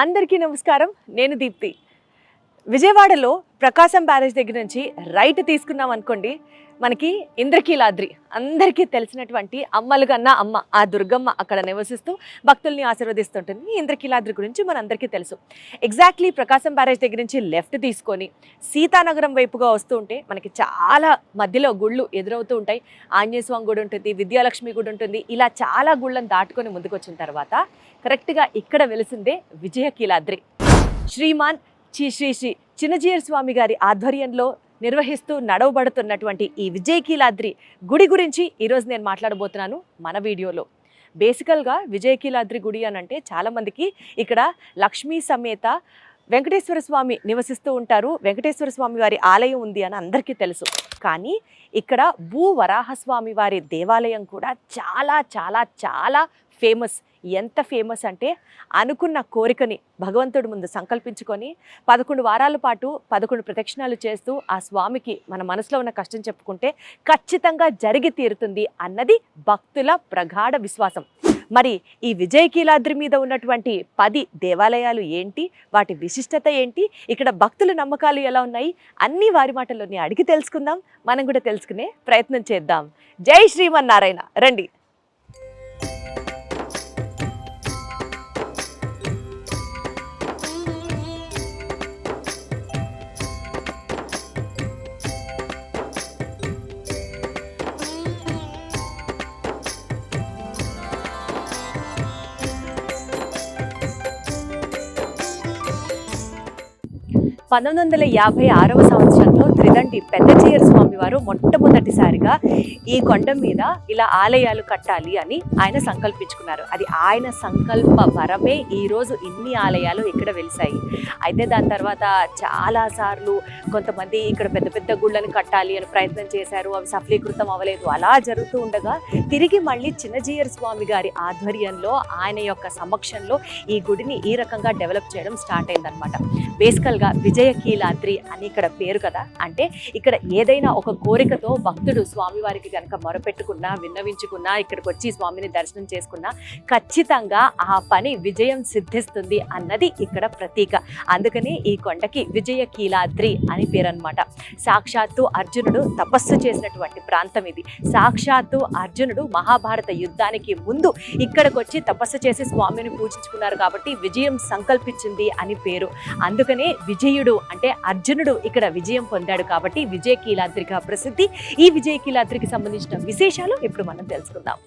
అందరికీ నమస్కారం. నేను దీప్తి. విజయవాడలో ప్రకాశం బ్యారేజ్ దగ్గర నుంచి రైట్ తీసుకున్నాం అనుకోండి, మనకి ఇంద్రకీలాద్రి అందరికీ తెలిసినటువంటి అమ్మలుగన్న అమ్మ ఆ దుర్గమ్మ అక్కడ నివసిస్తూ భక్తుల్ని ఆశీర్వదిస్తుంటుంది. ఇంద్రకీలాద్రి గురించి మనందరికీ తెలుసు. ఎగ్జాక్ట్లీ ప్రకాశం బ్యారేజ్ దగ్గర నుంచి లెఫ్ట్ తీసుకొని సీతానగరం వైపుగా వస్తూ ఉంటే మనకి చాలా మధ్యలో గుళ్ళు ఎదురవుతూ ఉంటాయి. ఆంజనేయ స్వామి గుడి ఉంటుంది, విద్యాలక్ష్మి గుడి ఉంటుంది. ఇలా చాలా గుళ్ళను దాటుకొని ముందుకు వచ్చిన తర్వాత కరెక్ట్గా ఇక్కడ వెలిసిందే విజయకీలాద్రి. శ్రీమాన్ శ్రీ శ్రీ చిన్నజీయర్ స్వామి గారి ఆధ్వర్యంలో నిర్వహిస్తూ నడవబడుతున్నటువంటి ఈ విజయకీలాద్రి గుడి గురించి ఈరోజు నేను మాట్లాడబోతున్నాను మన వీడియోలో. బేసికల్గా విజయకీలాద్రి గుడి అని అంటే చాలామందికి ఇక్కడ లక్ష్మీ సమేత వెంకటేశ్వర స్వామి నివసిస్తూ ఉంటారు, వెంకటేశ్వర స్వామి వారి ఆలయం ఉంది అని అందరికీ తెలుసు. కానీ ఇక్కడ భూవరాహస్వామి వారి దేవాలయం కూడా చాలా చాలా చాలా ఫేమస్. ఎంత ఫేమస్ అంటే అనుకున్న కోరికని భగవంతుడి ముందు సంకల్పించుకొని 11 వారాల పాటు 11 ప్రదక్షిణాలు చేస్తూ ఆ స్వామికి మన మనసులో ఉన్న కష్టం చెప్పుకుంటే ఖచ్చితంగా జరిగి తీరుతుంది అన్నది భక్తుల ప్రగాఢ విశ్వాసం. మరి ఈ విజయకీలాద్రి మీద ఉన్నటువంటి 10 దేవాలయాలు ఏంటి, వాటి విశిష్టత ఏంటి, ఇక్కడ భక్తుల నమ్మకాలు ఎలా ఉన్నాయి, అన్నీ వారి మాటల్లోనే అడిగి తెలుసుకుందాం. మనం కూడా తెలుసుకునే ప్రయత్నం చేద్దాం. జై శ్రీమన్నారాయణ. రండి. – 1956వ సంవత్సరంలో త్రిదండి పెద్దజీయర్ స్వామి వారు మొట్టమొదటిసారిగా ఈ కొండ మీద ఇలా ఆలయాలు కట్టాలి అని ఆయన సంకల్పించుకున్నారు. అది ఆయన సంకల్ప వరమే ఈరోజు ఇన్ని ఆలయాలు ఇక్కడ వెలిసాయి. అయితే దాని తర్వాత చాలాసార్లు కొంతమంది ఇక్కడ పెద్ద పెద్ద గుళ్ళని కట్టాలి అని ప్రయత్నం చేశారు, అవి సఫలీకృతం అవ్వలేదు. అలా జరుగుతూ ఉండగా తిరిగి మళ్ళీ చిన్నజీయర్ స్వామి గారి ఆధ్వర్యంలో ఆయన యొక్క సమక్షంలో ఈ గుడిని ఈ రకంగా డెవలప్ చేయడం స్టార్ట్ అయిందనమాట. బేసికల్గా విజయకీలాద్రి అని ఇక్కడ పేరు కదా, అంటే ఇక్కడ ఏదైనా ఒక కోరికతో భక్తుడు స్వామివారికి కనుక మొరపెట్టుకున్నా, విన్నవించుకున్నా, ఇక్కడికి వచ్చి స్వామిని దర్శనం చేసుకున్నా ఖచ్చితంగా ఆ పని విజయం సిద్ధిస్తుంది అన్నది ఇక్కడ ప్రతీక. అందుకని ఈ కొండకి విజయకీలాద్రి అని పేరు అనమాట. సాక్షాత్తు అర్జునుడు తపస్సు చేసినటువంటి ప్రాంతం ఇది. సాక్షాత్తు అర్జునుడు మహాభారత యుద్ధానికి ముందు ఇక్కడికి వచ్చి తపస్సు చేసి స్వామిని పూజించుకున్నారు కాబట్టి విజయం సంకల్పించింది అని పేరు. అందుకనే విజయుడు అంటే అర్జునుడు ఇక్కడ విజయం పొందాడు కాబట్టి విజయకీలాద్రిగా ప్రసిద్ధి. ఈ విజయకీలాద్రికి సంబంధించిన విశేషాలు ఇప్పుడు మనం తెలుసుకుందాం.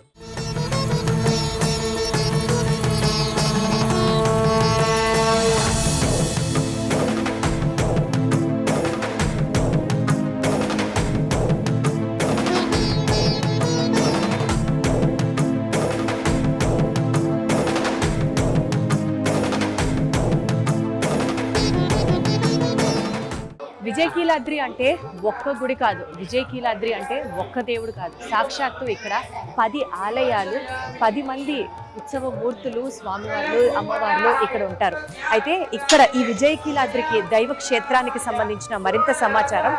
విజయకీలాద్రి అంటే ఒక్క గుడి కాదు, విజయకీలాద్రి అంటే ఒక్క దేవుడు కాదు. సాక్షాత్తు ఇక్కడ 10 ఆలయాలు, 10 మంది ఉత్సవ మూర్తులు, స్వామివార్లు, అమ్మవార్లు ఇక్కడ ఉంటారు. అయితే ఇక్కడ ఈ విజయకీలాద్రికి దైవ క్షేత్రానికి సంబంధించిన మరింత సమాచారం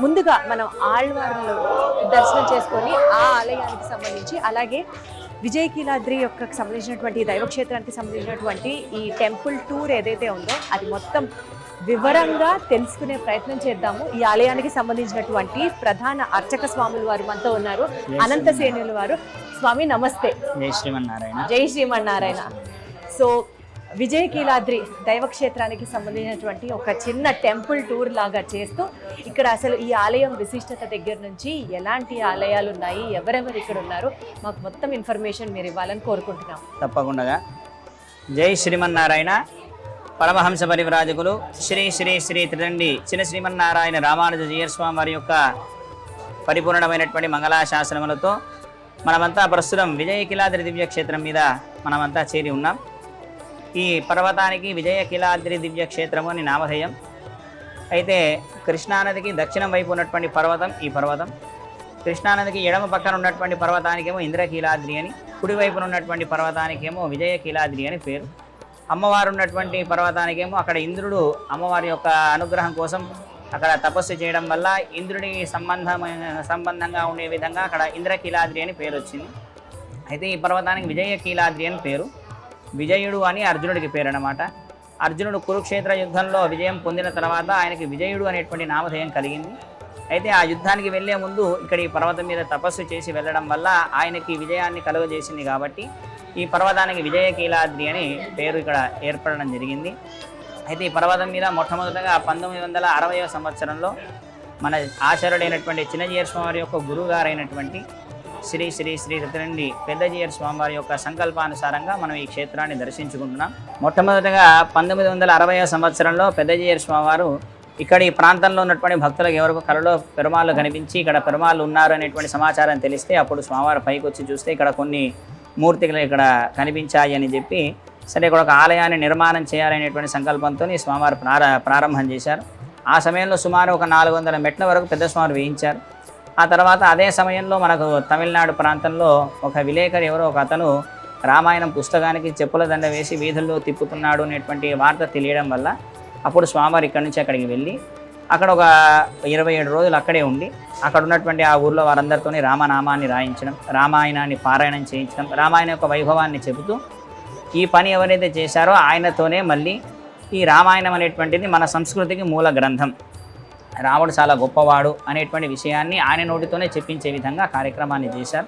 ముందుగా మనం ఆళ్వార్లు దర్శనం చేసుకొని ఆ ఆలయానికి సంబంధించి, అలాగే విజయకీలాద్రి యొక్క సంబంధించినటువంటి దైవక్షేత్రానికి సంబంధించినటువంటి ఈ టెంపుల్ టూర్ ఏదైతే ఉందో అది మొత్తం వివరంగా తెలుసుకునే ప్రయత్నం చేద్దాము. ఈ ఆలయానికి సంబంధించినటువంటి ప్రధాన అర్చక స్వాములు వారు మనతో ఉన్నారు. అనంతసేనులు వారు. స్వామి నమస్తే. జై శ్రీమన్నారాయణ. జై శ్రీమన్నారాయణ. సో విజయకీలాద్రి దైవక్షేత్రానికి సంబంధించినటువంటి ఒక చిన్న టెంపుల్ టూర్ లాగా చేస్తూ ఇక్కడ అసలు ఈ ఆలయం విశిష్టత దగ్గర నుంచి ఎలాంటి ఆలయాలు ఉన్నాయి, ఎవరెవరు ఇక్కడ ఉన్నారు, మాకు మొత్తం ఇన్ఫర్మేషన్ మీరు ఇవ్వాలని కోరుకుంటున్నాం. తప్పకుండా. జై శ్రీమన్నారాయణ. పరమహంస పరివ్రాజకులు శ్రీ శ్రీ శ్రీ త్రిదండి చిన్న శ్రీమన్నారాయణ రామానుజ జీయర్ స్వామి వారి యొక్క పరిపూర్ణమైనటువంటి మంగళాశాసనములతో మనమంతా ప్రస్తుతం విజయకీలాద్రి దివ్యక్షేత్రం మీద మనమంతా చేరి ఉన్నాం. ఈ పర్వతానికి విజయకీలాద్రి దివ్యక్షేత్రము అని నామధేయం. అయితే కృష్ణానదికి దక్షిణం వైపు ఉన్నటువంటి పర్వతం ఈ పర్వతం. కృష్ణానదికి ఎడమ పక్కన ఉన్నటువంటి పర్వతానికేమో ఇంద్రకీలాద్రి అని, కుడివైపున ఉన్నటువంటి పర్వతానికేమో విజయకీలాద్రి అని పేరు. అమ్మవారు ఉన్నటువంటి పర్వతానికేమో అక్కడ ఇంద్రుడు అమ్మవారి యొక్క అనుగ్రహం కోసం అక్కడ తపస్సు చేయడం వల్ల ఇంద్రుడికి సంబంధంగా ఉండే విధంగా అక్కడ ఇంద్రకీలాద్రి అని పేరు వచ్చింది. అయితే ఈ పర్వతానికి విజయకీలాద్రి అని పేరు. విజయుడు అని అర్జునుడికి పేరు అన్నమాట. అర్జునుడు కురుక్షేత్ర యుద్ధంలో విజయం పొందిన తర్వాత ఆయనకి విజయుడు అనేటువంటి నామధేయం కలిగింది. అయితే ఆ యుద్ధానికి వెళ్లే ముందు ఇక్కడ ఈ పర్వతం మీద తపస్సు చేసి వెళ్ళడం వల్ల ఆయనకి విజయాన్ని కలుగజేసింది కాబట్టి ఈ పర్వతానికి విజయకీలాద్రి అని పేరు ఇక్కడ ఏర్పడడం జరిగింది. అయితే ఈ పర్వతం మీద మొట్టమొదటగా 1960వ సంవత్సరంలో మన ఆచార్యుడైనటువంటి చిన్నజీయర్ స్వామివారి యొక్క గురువు గారైనటువంటి శ్రీ శ్రీ శ్రీ రుద్రండి పెద్దజీయర్ స్వామివారి యొక్క సంకల్పానుసారంగా మనం ఈ క్షేత్రాన్ని దర్శించుకుంటున్నాం. మొట్టమొదటగా 1960వ సంవత్సరంలో పెద్దజీయర్ స్వామివారు ఇక్కడ ఈ ప్రాంతంలో ఉన్నటువంటి భక్తులకు ఎవరికి కలలో పెరుమాళ్ళు కనిపించి ఇక్కడ పెరుమాళ్ళు ఉన్నారు అనేటువంటి సమాచారం తెలిస్తే అప్పుడు స్వామివారు పైకి వచ్చి చూస్తే ఇక్కడ కొన్ని మూర్తిಗಳು ఇక్కడ కనిపించాయి అని చెప్పి సరే ఇక్కడ ఒక ఆలయాన్ని నిర్మాణం చేయాలనేటువంటి సంకల్పంతో స్వామివారు ప్రారంభం చేశారు. ఆ సమయంలో సుమారు ఒక 400 మెట్ల వరకు పెద్ద స్వామివారు వేయించారు. ఆ తర్వాత అదే సమయంలో మనకు తమిళనాడు ప్రాంతంలో ఒక విలేకరి ఎవరో ఒక అతను రామాయణం పుస్తకానికి చెప్పుల దండ వేసి వీధుల్లో తిప్పుతున్నాడు అనేటువంటి వార్త తెలియడం వల్ల అప్పుడు స్వామివారు ఇక్కడి నుంచి అక్కడికి వెళ్ళి అక్కడ ఒక 27 రోజులు అక్కడే ఉండి అక్కడ ఉన్నటువంటి ఆ ఊర్లో వారందరితోని రామనామాన్ని రాయించడం, రామాయణాన్ని పారాయణం చేయించడం, రామాయణ యొక్క వైభవాన్ని చెబుతూ ఈ పని ఎవరైతే చేశారో ఆయనతోనే మళ్ళీ ఈ రామాయణం అనేటువంటిది మన సంస్కృతికి మూల గ్రంథం, రాముడు చాలా గొప్పవాడు అనేటువంటి విషయాన్ని ఆయన నోటితోనే చెప్పించే విధంగా కార్యక్రమాన్ని చేశారు.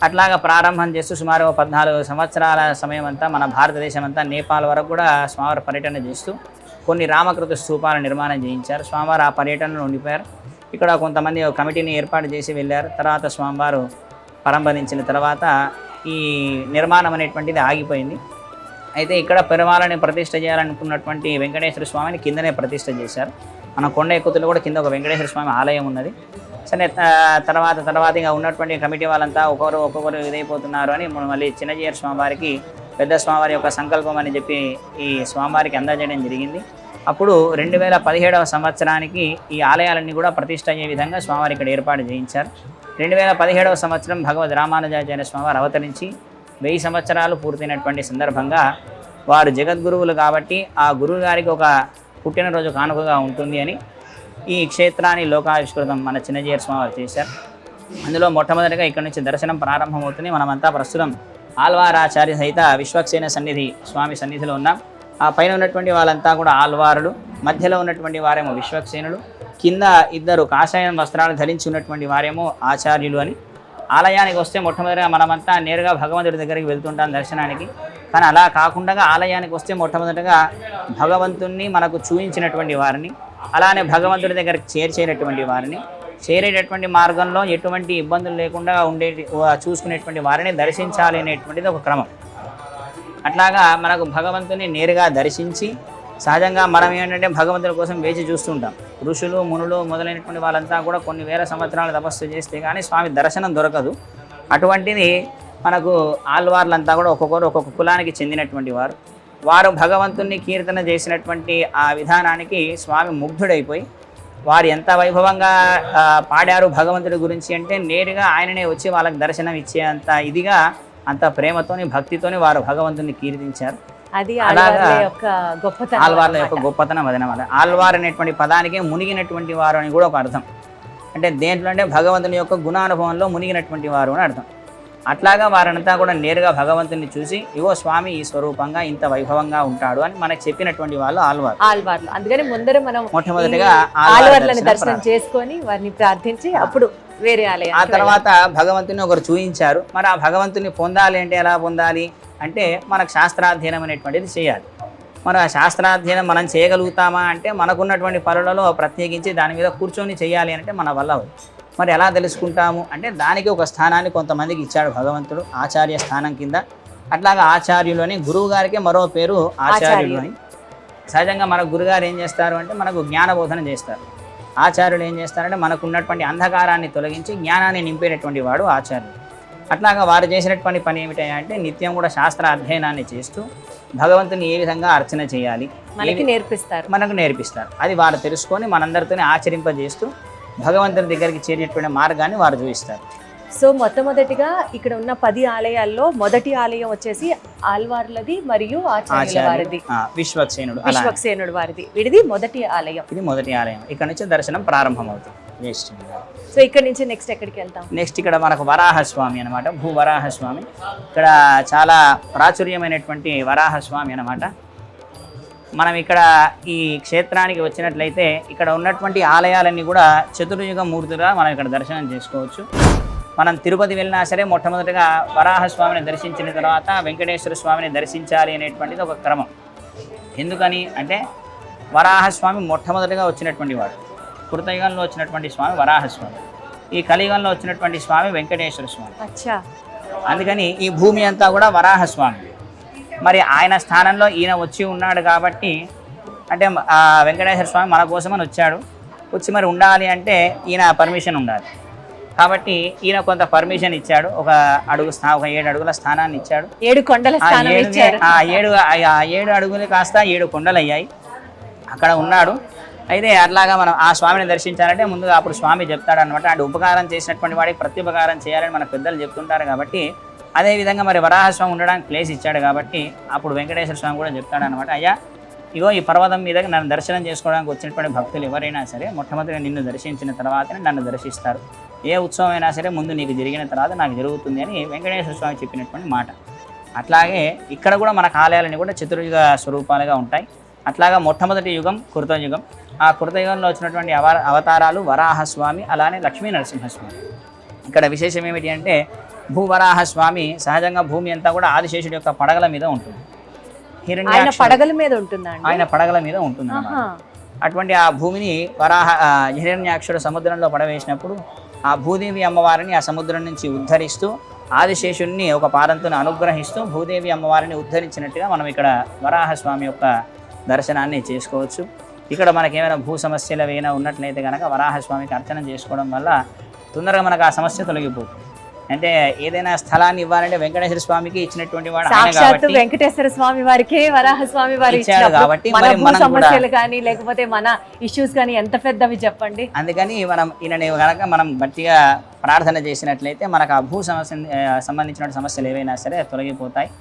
అట్లాగా ప్రారంభం చేస్తూ సుమారు 14 సంవత్సరాల సమయం అంతా మన భారతదేశం అంతా నేపాల్ వరకు కూడా స్వామివారి పర్యటన చేస్తూ కొన్ని రామకృత స్తూపాల నిర్మాణం చేయించారు. స్వామివారు ఆ పర్యటనలో ఉండిపోయారు. ఇక్కడ కొంతమంది కమిటీని ఏర్పాటు చేసి వెళ్ళారు. తర్వాత స్వామివారు పరంపదించిన తర్వాత ఈ నిర్మాణం అనేటువంటిది ఆగిపోయింది. అయితే ఇక్కడ పెరుమాళని ప్రతిష్ఠ చేయాలనుకున్నటువంటి వెంకటేశ్వర స్వామిని కిందనే ప్రతిష్ఠ చేశారు. మన కొండ ఎక్కుతులో కూడా కింద ఒక వెంకటేశ్వర స్వామి ఆలయం ఉన్నది. సరే తర్వాత ఇంకా ఉన్నటువంటి కమిటీ వాళ్ళంతా ఒక్కొక్కరు ఇదైపోతున్నారు అని మళ్ళీ చిన్నజీయర్ స్వామివారికి పెద్ద స్వామివారి యొక్క సంకల్పం అని చెప్పి ఈ స్వామివారికి అందజేయడం జరిగింది. అప్పుడు 2017వ సంవత్సరానికి ఈ ఆలయాలన్నీ కూడా ప్రతిష్ఠ అయ్యే విధంగా స్వామివారి ఇక్కడ ఏర్పాటు చేయించారు. 2017వ సంవత్సరం భగవద్ రామానుజాచార్య స్వామివారు అవతరించి 1000 సంవత్సరాలు పూర్తయినటువంటి సందర్భంగా వారు జగద్గురువులు కాబట్టి ఆ గురువు గారికి ఒక పుట్టినరోజు కానుకగా ఉంటుంది అని ఈ క్షేత్రాన్ని లోకావిష్కృతం మన చిన్నజీయర్ స్వామివారు చేశారు. అందులో మొట్టమొదటిగా ఇక్కడ నుంచి దర్శనం ప్రారంభమవుతుంది. మనమంతా ప్రస్తుతం ఆల్వారాచార్య సహిత విశ్వక్సేన సన్నిధి స్వామి సన్నిధిలో ఉన్నాం. ఆ పైన ఉన్నటువంటి వాళ్ళంతా కూడా ఆల్వారులు, మధ్యలో ఉన్నటువంటి వారేమో విశ్వక్సేనుడు, కింద 2 కాషాయం వస్త్రాలు ధరించి ఉన్నటువంటి వారేమో ఆచార్యులు అని. ఆలయానికి వస్తే మొట్టమొదటిగా మనమంతా నేరుగా భగవంతుడి దగ్గరికి వెళ్తుంటాం దర్శనానికి. కానీ అలా కాకుండా ఆలయానికి వస్తే మొట్టమొదటిగా భగవంతుణ్ణి మనకు చూపించినటువంటి వారిని, అలానే భగవంతుడి దగ్గరికి చేర్చేటటువంటి వారిని, చేరేటటువంటి మార్గంలో ఎటువంటి ఇబ్బందులు లేకుండా చూసుకునేటువంటి వారిని దర్శించాలి అనేటువంటిది ఒక క్రమం. అట్లాగా మనకు భగవంతుని నేరుగా దర్శించి సహజంగా మనం ఏంటంటే భగవంతుడి కోసం వేచి చూస్తుంటాం. ఋషులు మునులు మొదలైనటువంటి వాళ్ళంతా కూడా కొన్ని వేల సంవత్సరాలు తపస్సు చేస్తే కానీ స్వామి దర్శనం దొరకదు. అటువంటిది మనకు ఆల్వార్లంతా కూడా ఒక్కొక్క కులానికి చెందినటువంటి వారు భగవంతుని కీర్తన చేసినటువంటి ఆ విధానానికి స్వామి ముగ్ధుడైపోయి వారు ఎంత వైభవంగా పాడారు భగవంతుడి గురించి అంటే నేరుగా ఆయననే వచ్చి వాళ్ళకి దర్శనం ఇచ్చేంత ఇదిగా అంత ప్రేమతోని భక్తితోని వారు భగవంతుని కీర్తించారు. అది అలాగా ఆల్వార్ల యొక్క గొప్పతనం అదనమాట. ఆల్వార్ అనేటువంటి పదానికి మునిగినటువంటి వారు అని కూడా ఒక అర్థం. అంటే దేంట్లో అంటే భగవంతుని యొక్క గుణానుభవంలో మునిగినటువంటి వారు అని అర్థం. అట్లాగా వారంతా కూడా నేరుగా భగవంతుని చూసి ఇవో స్వామి ఈ స్వరూపంగా ఇంత వైభవంగా ఉంటాడు అని మనకు చెప్పినటువంటి వాళ్ళు ఆల్వార్లు. అందుకని ముందర మనం మొట్టమొదటిగా ఆల్వార్లను దర్శనం చేసుకొని వారిని ప్రార్థించి అప్పుడు వేరే ఆలయం. ఆ తర్వాత భగవంతుని ఒకరు చూయించారు. మరి ఆ భగవంతుని పొందాలి అంటే ఎలా పొందాలి అంటే మనకు శాస్త్రాధ్యయనం అనేటువంటిది చేయాలి. మరి ఆ శాస్త్రాధ్యయనం మనం చేయగలుగుతామా అంటే మనకున్నటువంటి పనులలో ప్రత్యేకించి దాని మీద కూర్చొని చేయాలి అంటే మన వల్ల మరి ఎలా తెలుసుకుంటాము అంటే దానికి ఒక స్థానాన్ని కొంతమందికి ఇచ్చాడు భగవంతుడు, ఆచార్య స్థానం కింద. అట్లాగా ఆచార్యులు అని గురువు గారికి మరో పేరు ఆచార్యులు అని. సహజంగా మన గురుగారు ఏం చేస్తారు అంటే మనకు జ్ఞానబోధన చేస్తారు. ఆచార్యులు ఏం చేస్తారంటే మనకు ఉన్నటువంటి అంధకారాన్ని తొలగించి జ్ఞానాన్ని నింపేటటువంటి వాడు ఆచార్యులు. అట్లాగా వారు చేసినటువంటి పని ఏమిటంటే నిత్యం కూడా శాస్త్ర అధ్యయనాన్ని చేస్తూ భగవంతుని ఏ విధంగా అర్చన చేయాలి మనకు నేర్పిస్తారు. అది వారు తెలుసుకొని మనందరితోనే ఆచరింపజేస్తూ భగవంతుని దగ్గరికి చేరేటువంటి మార్గాన్ని వారు చూపిస్తారు. సో మొట్టమొదటిగా ఇక్కడ ఉన్న 10 ఆలయాల్లో మొదటి ఆలయం వచ్చేసి ఆల్వార్లది మరియు ఆచార్యుల వారిది, విశ్వక్సేనుడు వారిది. వీడిది మొదటి ఆలయం. ఇది మొదటి ఆలయం. ఇక్కడ నుంచి దర్శనం ప్రారంభమవుతుంది. సో ఇక్కడ నుంచి నెక్స్ట్ ఎక్కడికి వెళ్తాం? నెక్స్ట్ ఇక్కడ మనకు వరాహస్వామి అనమాట, భూ వరాహస్వామి. ఇక్కడ చాలా ప్రాచుర్యమైనటువంటి వరాహస్వామి అనమాట. మనం ఇక్కడ ఈ క్షేత్రానికి వచ్చినట్లయితే ఇక్కడ ఉన్నటువంటి ఆలయాలన్నీ కూడా చతుర్యుగ మూర్తులుగా మనం ఇక్కడ దర్శనం చేసుకోవచ్చు. మనం తిరుపతి వెళ్ళినా సరే మొట్టమొదటిగా వరాహస్వామిని దర్శించిన తర్వాత వెంకటేశ్వర స్వామిని దర్శించాలి అనేటువంటిది ఒక క్రమం. ఎందుకని అంటే వరాహస్వామి మొట్టమొదటిగా వచ్చినటువంటి వాడు. కృతయుగంలో వచ్చినటువంటి స్వామి వరాహస్వామి, ఈ కలియుగంలో వచ్చినటువంటి స్వామి వెంకటేశ్వర స్వామి. అచ్చా. అందుకని ఈ భూమి అంతా కూడా వరాహస్వామి. మరి ఆయన స్థానంలో ఈయన వచ్చి ఉన్నాడు కాబట్టి అంటే వెంకటేశ్వర స్వామి మన కోసమని వచ్చాడు. వచ్చి మరి ఉండాలి అంటే ఈయన పర్మిషన్ ఉండాలి. కాబట్టి ఈయన కొంత పర్మిషన్ ఇచ్చాడు. ఒక 7 అడుగుల స్థానాన్ని ఇచ్చాడు. 7 కొండల స్థానం ఇచ్చారు. 7 అడుగులు కాస్త 7 కొండలు అయ్యాయి. అక్కడ ఉన్నాడు. అయితే అట్లాగా మనం ఆ స్వామిని దర్శించాలంటే ముందుగా అప్పుడు స్వామి చెప్తాడు అనమాట. అంటే ఉపకారం చేసినటువంటి వాడికి ప్రత్యుపకారం చేయాలని మన పెద్దలు చెప్తుంటారు. కాబట్టి అదేవిధంగా మరి వరాహస్వామి ఉండడానికి ప్లేస్ ఇచ్చాడు కాబట్టి అప్పుడు వెంకటేశ్వర స్వామి కూడా చెప్తాడు అనమాట. అయ్యా ఇగో ఈ పర్వతం మీద నన్ను దర్శనం చేసుకోవడానికి వచ్చినటువంటి భక్తులు ఎవరైనా సరే మొట్టమొదటిగా నిన్ను దర్శించిన తర్వాతనే నన్ను దర్శిస్తారు. ఏ ఉత్సవం అయినా సరే ముందు నీకు జరిగిన తర్వాత నాకు జరుగుతుంది అని వెంకటేశ్వర స్వామి చెప్పినటువంటి మాట. అట్లాగే ఇక్కడ కూడా మన ఆలయాలన్నీ కూడా చతుర్యుగ స్వరూపాలుగా ఉంటాయి. అట్లాగా మొట్టమొదటి యుగం కృతయుగం. ఆ కృతయుగంలో వచ్చినటువంటి అవతారాలు వరాహస్వామి, అలానే లక్ష్మీ నరసింహస్వామి. ఇక్కడ విశేషం ఏమిటి అంటే భూవరాహస్వామి సహజంగా భూమి అంతా కూడా ఆదిశేషుడి యొక్క పడగల మీద ఉంటుంది. ఆయన పడగల మీద ఉంటుందండి. ఆయన పడగల మీద ఉంటుంది. అటువంటి ఆ భూమిని హిరణ్యాక్షుడు సముద్రంలో పడవేసినప్పుడు ఆ భూదేవి అమ్మవారిని ఆ సముద్రం నుంచి ఉద్ధరిస్తూ ఆదిశేషుడిని ఒక పాదంతో అనుగ్రహిస్తూ భూదేవి అమ్మవారిని ఉద్ధరించినట్టుగా మనం ఇక్కడ వరాహస్వామి యొక్క దర్శనాన్ని చేసుకోవచ్చు. ఇక్కడ మనకేమైనా భూ సమస్యలు ఏమైనా ఉన్నట్లయితే కనుక వరాహస్వామికి అర్చన చేసుకోవడం వల్ల తొందరగా మనకు ఆ సమస్య తొలగిపోతుంది. అంటే ఏదైనా స్థలాన్ని ఇవ్వాలంటే వెంకటేశ్వర స్వామికి ఇచ్చినటువంటి వాడు సాక్షాత్తు వెంకటేశ్వర స్వామి వారికి వరాహస్వామి వారి ఇచ్చాడు కాబట్టి మన సమస్యలు కానీ లేకపోతే మన ఇష్యూస్ కానీ ఎంత పెద్దవి చెప్పండి. అందుకని మనం ఈయనని కనుక మనం గట్టిగా ప్రార్థన చేసినట్లయితే మనకు ఆ భూ సమస్య సంబంధించిన సమస్యలు ఏవైనా సరే తొలగిపోతాయి.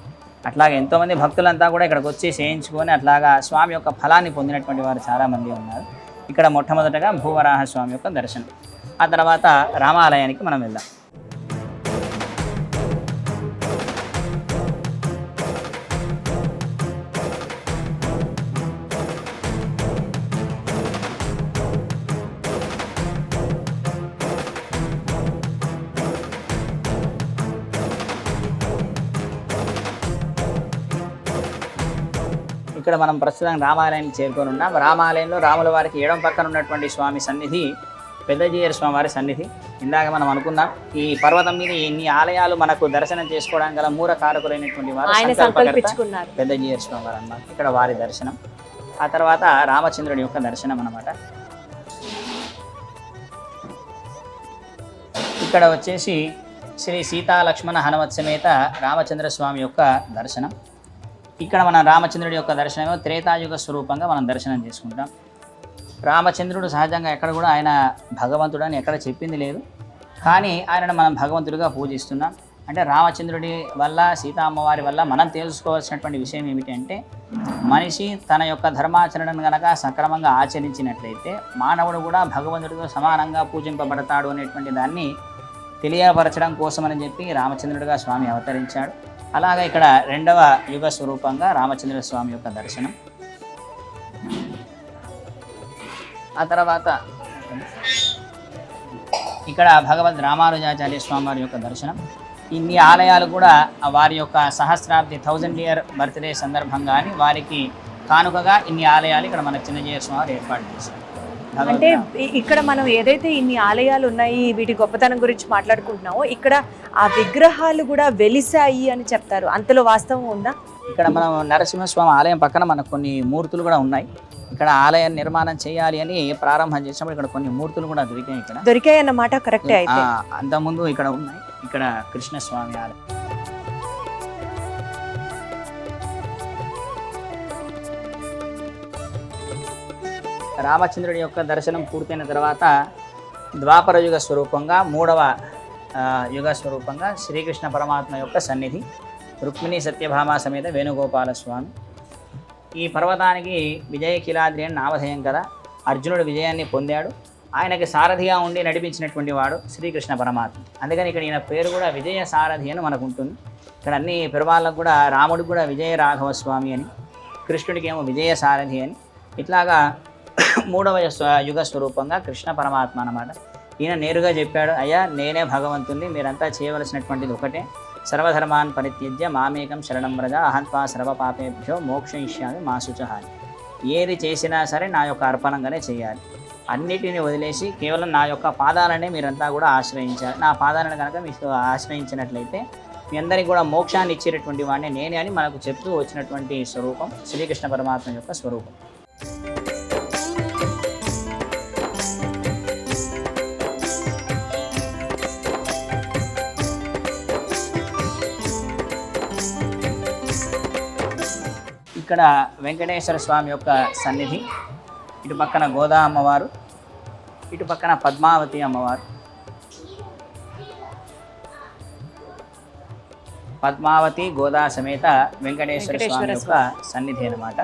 అట్లాగే ఎంతోమంది భక్తులంతా కూడా ఇక్కడికి వచ్చి చేయించుకొని అట్లాగా స్వామి యొక్క ఫలాన్ని పొందినటువంటి వారు చాలామంది ఉన్నారు. ఇక్కడ మొట్టమొదటగా భూవరాహస్వామి యొక్క దర్శనం. ఆ తర్వాత రామాలయానికి మనం వెళ్దాం. ఇక్కడ మనం ప్రస్తుతం రామాలయానికి చేరుకొని ఉన్నాం. రామాలయంలో రాముల వారికి ఎడమ పక్కన ఉన్నటువంటి స్వామి సన్నిధి పెద్దజీయర్ స్వామి వారి సన్నిధి. ఇందాక మనం అనుకున్నాం ఈ పర్వతం మీద ఇన్ని ఆలయాలు మనకు దర్శనం చేసుకోవడానికి గల మూల కారకులైనటువంటి వారు పెద్దజీయర్ స్వామి వారు అన్నమాట. ఇక్కడ వారి దర్శనం. ఆ తర్వాత రామచంద్రుడి యొక్క దర్శనం అన్నమాట. ఇక్కడ వచ్చేసి శ్రీ సీతా లక్ష్మణ హనుమత్ సమేత రామచంద్ర స్వామి యొక్క దర్శనం. ఇక్కడ మన రామచంద్రుడి యొక్క దర్శనం త్రేతాయుగ స్వరూపంగా మనం దర్శనం చేసుకుంటాం. రామచంద్రుడు సహజంగా ఎక్కడ కూడా ఆయన భగవంతుడు అని ఎక్కడ చెప్పింది లేదు. కానీ ఆయనను మనం భగవంతుడిగా పూజిస్తున్నాం. అంటే రామచంద్రుడి వల్ల సీతా అమ్మవారి వల్ల మనం తెలుసుకోవాల్సినటువంటి విషయం ఏమిటి అంటే మనిషి తన యొక్క ధర్మాచరణను కనుక సక్రమంగా ఆచరించినట్లయితే మానవుడు కూడా భగవంతుడితో సమానంగా పూజింపబడతాడు అనేటువంటి దాన్ని తెలియపరచడం కోసమని చెప్పి రామచంద్రుడిగా స్వామి అవతరించాడు. అలాగే ఇక్కడ 2వ యుగ స్వరూపంగా రామచంద్ర స్వామి యొక్క దర్శనం. ఆ తర్వాత ఇక్కడ భగవద్ రామానుజాచార్య స్వామి వారి యొక్క దర్శనం. ఇన్ని ఆలయాలు కూడా వారి యొక్క సహస్రాబ్ది 1000 ఇయర్ బర్త్డే సందర్భంగా అని వారికి కానుకగా ఇన్ని ఆలయాలు ఇక్కడ మన చిన్నజీయర్ స్వామి వారు ఏర్పాటు చేశారు. అంటే ఇక్కడ మనం ఏదైతే ఇన్ని ఆలయాలు ఉన్నాయి వీటి గొప్పతనం గురించి మాట్లాడుకుంటున్నామో ఇక్కడ ఆ విగ్రహాలు కూడా వెలిసాయి అని చెప్తారు. అంతలో వాస్తవం ఉందా? ఇక్కడ మనం నరసింహస్వామి ఆలయం పక్కన మనకు కొన్ని మూర్తులు కూడా ఉన్నాయి. ఇక్కడ ఆలయం నిర్మాణం చేయాలి అని ప్రారంభం చేసినప్పుడు ఇక్కడ కొన్ని మూర్తులు కూడా దొరికాయి అన్నమాట. కరెక్టే. అయితే అంతకుముందు ఇక్కడ ఉన్నాయి. ఇక్కడ కృష్ణస్వామి ఆలయం. రామచంద్రుడి యొక్క దర్శనం పూర్తయిన తర్వాత ద్వాపర యుగ స్వరూపంగా 3వ యుగ స్వరూపంగా శ్రీకృష్ణ పరమాత్మ యొక్క సన్నిధి రుక్మిణి సత్యభామ సమేత వేణుగోపాల స్వామి. ఈ పర్వతానికి విజయకిలాద్రి అని నామధేయం కదా. అర్జునుడు విజయాన్ని పొందాడు. ఆయనకి సారథిగా ఉండి నడిపించినటువంటి వాడు శ్రీకృష్ణ పరమాత్మ. అందుకని ఇక్కడ ఈయన పేరు కూడా విజయ సారథి అని మనకు ఉంటుంది. ఇక్కడ అన్ని పెరుమాళ్ళకు కూడా రాముడికి కూడా విజయ రాఘవ స్వామి అని, కృష్ణుడికి ఏమో విజయసారథి అని. ఇట్లాగా మూడవ యుగ స్వరూపంగా కృష్ణ పరమాత్మ అన్నమాట. ఈయన నేరుగా చెప్పాడు, అయ్యా నేనే భగవంతుణ్ణి, మీరంతా చేయవలసినటువంటిది ఒకటే, సర్వధర్మాన్ పరిత్యజ్య మామేకం శరణం వ్రజ అహంత్వా సర్వపాపేభ్యో మోక్షయిష్యామి మా శుచః. ఏది చేసినా సరే నా యొక్క అర్పణంగానే చేయాలి, అన్నిటిని వదిలేసి కేవలం నా యొక్క పాదాలనే మీరంతా కూడా ఆశ్రయించాలి. నా పాదాలను కనుక మీకు ఆశ్రయించినట్లయితే మీ అందరికీ కూడా మోక్షాన్ని ఇచ్చేటటువంటి వాడిని నేనే అని మనకు చెప్తూ వచ్చినటువంటి స్వరూపం శ్రీకృష్ణ పరమాత్మ యొక్క స్వరూపం. ఇక్కడ వెంకటేశ్వర స్వామి యొక్క సన్నిధి, ఇటు పక్కన గోదా అమ్మవారు, ఇటు పక్కన పద్మావతి అమ్మవారు. పద్మావతి గోదా సమేత వెంకటేశ్వర స్వామి యొక్క సన్నిధి అన్నమాట.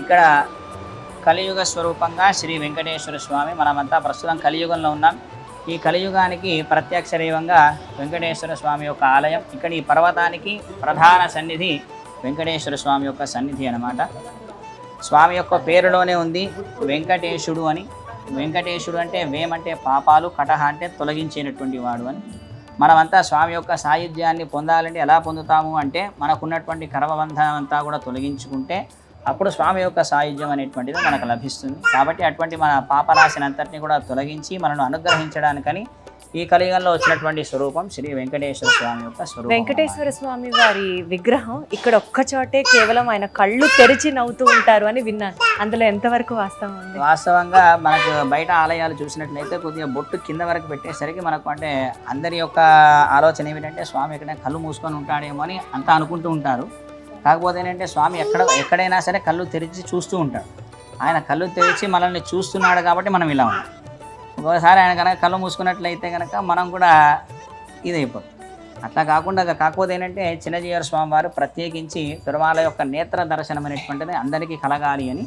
ఇక్కడ కలియుగ స్వరూపంగా శ్రీ వెంకటేశ్వర స్వామి. మనమంతా ప్రస్తుతం కలియుగంలో ఉన్నాం. ఈ కలియుగానికి ప్రత్యక్ష దైవంగా వెంకటేశ్వర స్వామి యొక్క ఆలయం. ఇక్కడ ఈ పర్వతానికి ప్రధాన సన్నిధి వెంకటేశ్వర స్వామి యొక్క సన్నిధి అన్నమాట. స్వామి యొక్క పేరులోనే ఉంది వెంకటేశుడు అని. వెంకటేశుడు అంటే వేమంటే పాపాలు, కటహ అంటే తొలగించేటటువంటి వాడు అని. మనమంతా స్వామి యొక్క సాయుధ్యాన్ని పొందాలంటే ఎలా పొందుతాము అంటే మనకున్నటువంటి కర్మబంధనం అంతా కూడా తొలగించుకుంటే అప్పుడు స్వామి యొక్క సాయుధ్యం అనేటువంటిది మనకు లభిస్తుంది. కాబట్టి అటువంటి మన పాపరాశిని అంతటిని కూడా తొలగించి మనను అనుగ్రహించడానికని ఈ కలియుగంలో వచ్చినటువంటి స్వరూపం శ్రీ వెంకటేశ్వర స్వామి యొక్క స్వరూపం. వెంకటేశ్వర స్వామి వారి విగ్రహం ఇక్కడ ఒక్క చోటే కేవలం ఆయన కళ్ళు తెరిచి నవ్వుతూ ఉంటారు అని విన్నాను. అందులో ఎంతవరకు వాస్తవం ఉంది? వాస్తవంగా మనకు బయట ఆలయాలు చూసినట్లయితే కొద్దిగా బొట్టు కింద వరకు పెట్టేసరికి మనకు అంటే అందరి యొక్క ఆలోచన ఏమిటంటే స్వామి ఇక్కడ కళ్ళు మూసుకొని ఉంటాడేమో అని అంతా అనుకుంటూ ఉంటారు. కాకపోతే ఏంటంటే స్వామి ఎక్కడైనా సరే కళ్ళు తెరిచి చూస్తూ ఉంటాడు. ఆయన కళ్ళు తెరిచి మనల్ని చూస్తున్నాడు కాబట్టి మనం ఇలా ఉన్నాం. ఒకసారి ఆయన కనుక కళ్ళు మూసుకున్నట్లయితే కనుక మనం కూడా ఇదైపోతుంది. అట్లా కాకపోతే ఏంటంటే చిన్నజీయర్ స్వామి వారు ప్రత్యేకించి తిరుమల యొక్క నేత్ర దర్శనం అనేటువంటిది అందరికీ కలగాలి అని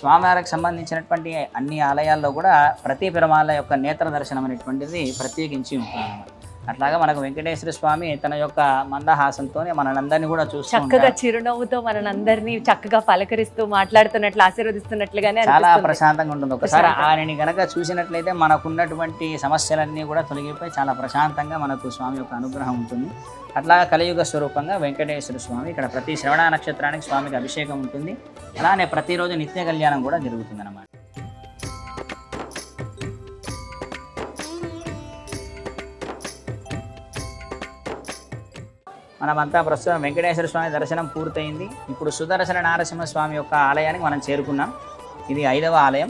స్వామివారికి సంబంధించినటువంటి అన్ని ఆలయాల్లో కూడా ప్రతి తిరుమల యొక్క నేత్ర దర్శనం అనేటువంటిది ప్రత్యేకించి ఉంటుంది. అట్లాగా మనకు వెంకటేశ్వర స్వామి తన యొక్క మందహాసంతో మనందరినీ కూడా చూస్తూ చక్కగా చిరునవ్వుతో మనందరినీ చక్కగా పలకరిస్తూ మాట్లాడుతున్నట్లు ఆశీర్వదిస్తున్నట్లుగానే చాలా ప్రశాంతంగా ఉంటుంది. ఒకసారి ఆయనని గనక చూసినట్లయితే మనకున్నటువంటి సమస్యలన్నీ కూడా తొలగిపోయి చాలా ప్రశాంతంగా మనకు స్వామి యొక్క అనుగ్రహం ఉంటుంది. అట్లాగా కలియుగ స్వరూపంగా వెంకటేశ్వర స్వామి. ఇక్కడ ప్రతి శ్రవణ నక్షత్రానికి స్వామికి అభిషేకం ఉంటుంది. అలానే ప్రతిరోజు నిత్య కళ్యాణం కూడా జరుగుతుంది అన్నమాట. మనమంతా ప్రస్తుతం వెంకటేశ్వర స్వామి దర్శనం పూర్తయింది. ఇప్పుడు సుదర్శన నారసింహస్వామి యొక్క ఆలయానికి మనం చేరుకున్నాం. ఇది 5వ ఆలయం.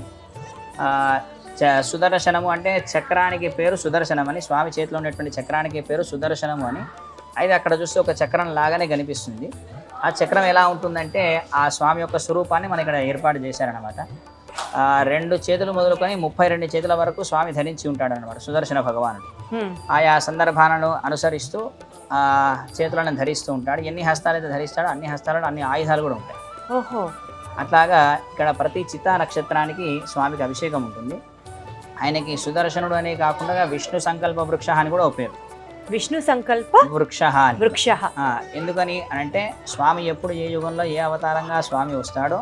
సుదర్శనము అంటే చక్రానికి పేరు సుదర్శనం అని, స్వామి చేతిలో ఉన్నటువంటి చక్రానికి పేరు సుదర్శనము అని. అయితే అక్కడ చూస్తే ఒక చక్రం లాగానే కనిపిస్తుంది. ఆ చక్రం ఎలా ఉంటుందంటే ఆ స్వామి యొక్క స్వరూపాన్ని మన ఇక్కడ ఏర్పాటు చేశారనమాట. 2 చేతులు మొదలుకొని 32 చేతుల వరకు స్వామి ధరించి ఉంటాడు అనమాట సుదర్శన భగవానుడు. ఆయా సందర్భాలను అనుసరిస్తూ చేతులను ధరిస్తూ ఉంటాడు. ఎన్ని హస్తాలు అయితే ధరిస్తాడో అన్ని హస్తాలలో అన్ని ఆయుధాలు కూడా ఉంటాయి. ఓహో, అట్లాగా ఇక్కడ ప్రతి చిత్తా నక్షత్రానికి స్వామికి అభిషేకం ఉంటుంది. ఆయనకి సుదర్శనుడు అనే కాకుండా విష్ణు సంకల్ప వృక్ష అని కూడా ఒక పేరు. విష్ణు సంకల్ప వృక్ష. ఎందుకని అంటే స్వామి ఎప్పుడు ఏ యుగంలో ఏ అవతారంగా స్వామి వస్తాడో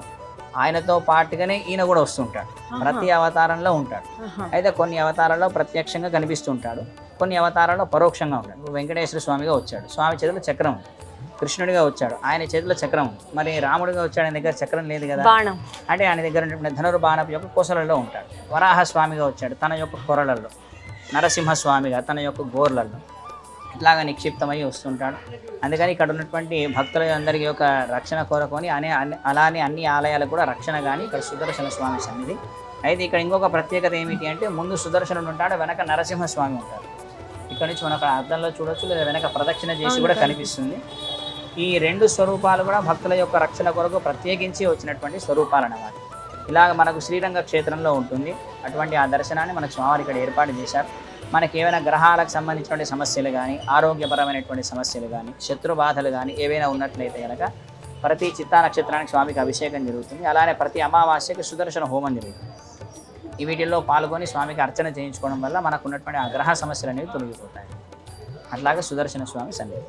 ఆయనతో పాటుగానే ఈయన కూడా వస్తుంటాడు. ప్రతి అవతారంలో ఉంటాడు. అయితే కొన్ని అవతారాల్లో ప్రత్యక్షంగా కనిపిస్తుంటాడు, కొన్ని అవతారాల్లో పరోక్షంగా ఉంటాడు. వెంకటేశ్వర స్వామిగా వచ్చాడు, స్వామి చేతిలో చక్రం ఉంది. కృష్ణుడిగా వచ్చాడు, ఆయన చేతిలో చక్రం ఉంది. మరి రాముడిగా వచ్చాడు, ఆయన దగ్గర చక్రం లేదు కదా, అంటే ఆయన దగ్గర ధనుర్బాణపు యొక్క కొసలలో ఉంటాడు. వరాహ స్వామిగా వచ్చాడు, తన యొక్క కొరలలో. నరసింహస్వామిగా తన యొక్క గోర్లలో ఇట్లాగా నిక్షిప్తమై వస్తుంటాడు. అందుకని ఇక్కడ ఉన్నటువంటి భక్తుల అందరికీ ఒక రక్షణ కోరుకొని అలానే అన్ని ఆలయాలకు కూడా రక్షణ కానీ ఇక్కడ సుదర్శన స్వామి సన్నిధి. అయితే ఇక్కడ ఇంకొక ప్రత్యేకత ఏమిటి అంటే ముందు సుదర్శనుడు ఉంటాడు, వెనక నరసింహస్వామి ఉంటాడు. ఇక్కడ నుంచి మనం అర్థంలో చూడొచ్చు, లేదా వెనక ప్రదక్షిణ చేసి కూడా కనిపిస్తుంది. ఈ 2 స్వరూపాలు కూడా భక్తుల యొక్క రక్షణ కొరకు ప్రత్యేకించి వచ్చినటువంటి స్వరూపాలు అన్నమాట. ఇలాగ మనకు శ్రీరంగ క్షేత్రంలో ఉంటుంది. అటువంటి ఆ దర్శనాన్ని మనకు స్వామి ఇక్కడ ఏర్పాటు చేశారు. మనకి ఏవైనా గ్రహాలకు సంబంధించినటువంటి సమస్యలు కానీ, ఆరోగ్యపరమైనటువంటి సమస్యలు కానీ, శత్రు బాధలు కానీ ఏవైనా ఉన్నట్లయితే కనుక ప్రతి చిత్తా నక్షత్రానికి స్వామికి అభిషేకం జరుగుతుంది. అలానే ప్రతి అమావాస్యకి సుదర్శన హోమం జరుగుతుంది. వీటిల్లో పాల్గొని స్వామికి అర్చన చేయించుకోవడం వల్ల మనకు ఉన్నటువంటి ఆ గ్రహ సమస్యలు అనేవి తొలగిపోతాయి. అట్లాగే సుదర్శన స్వామి సన్నిధి.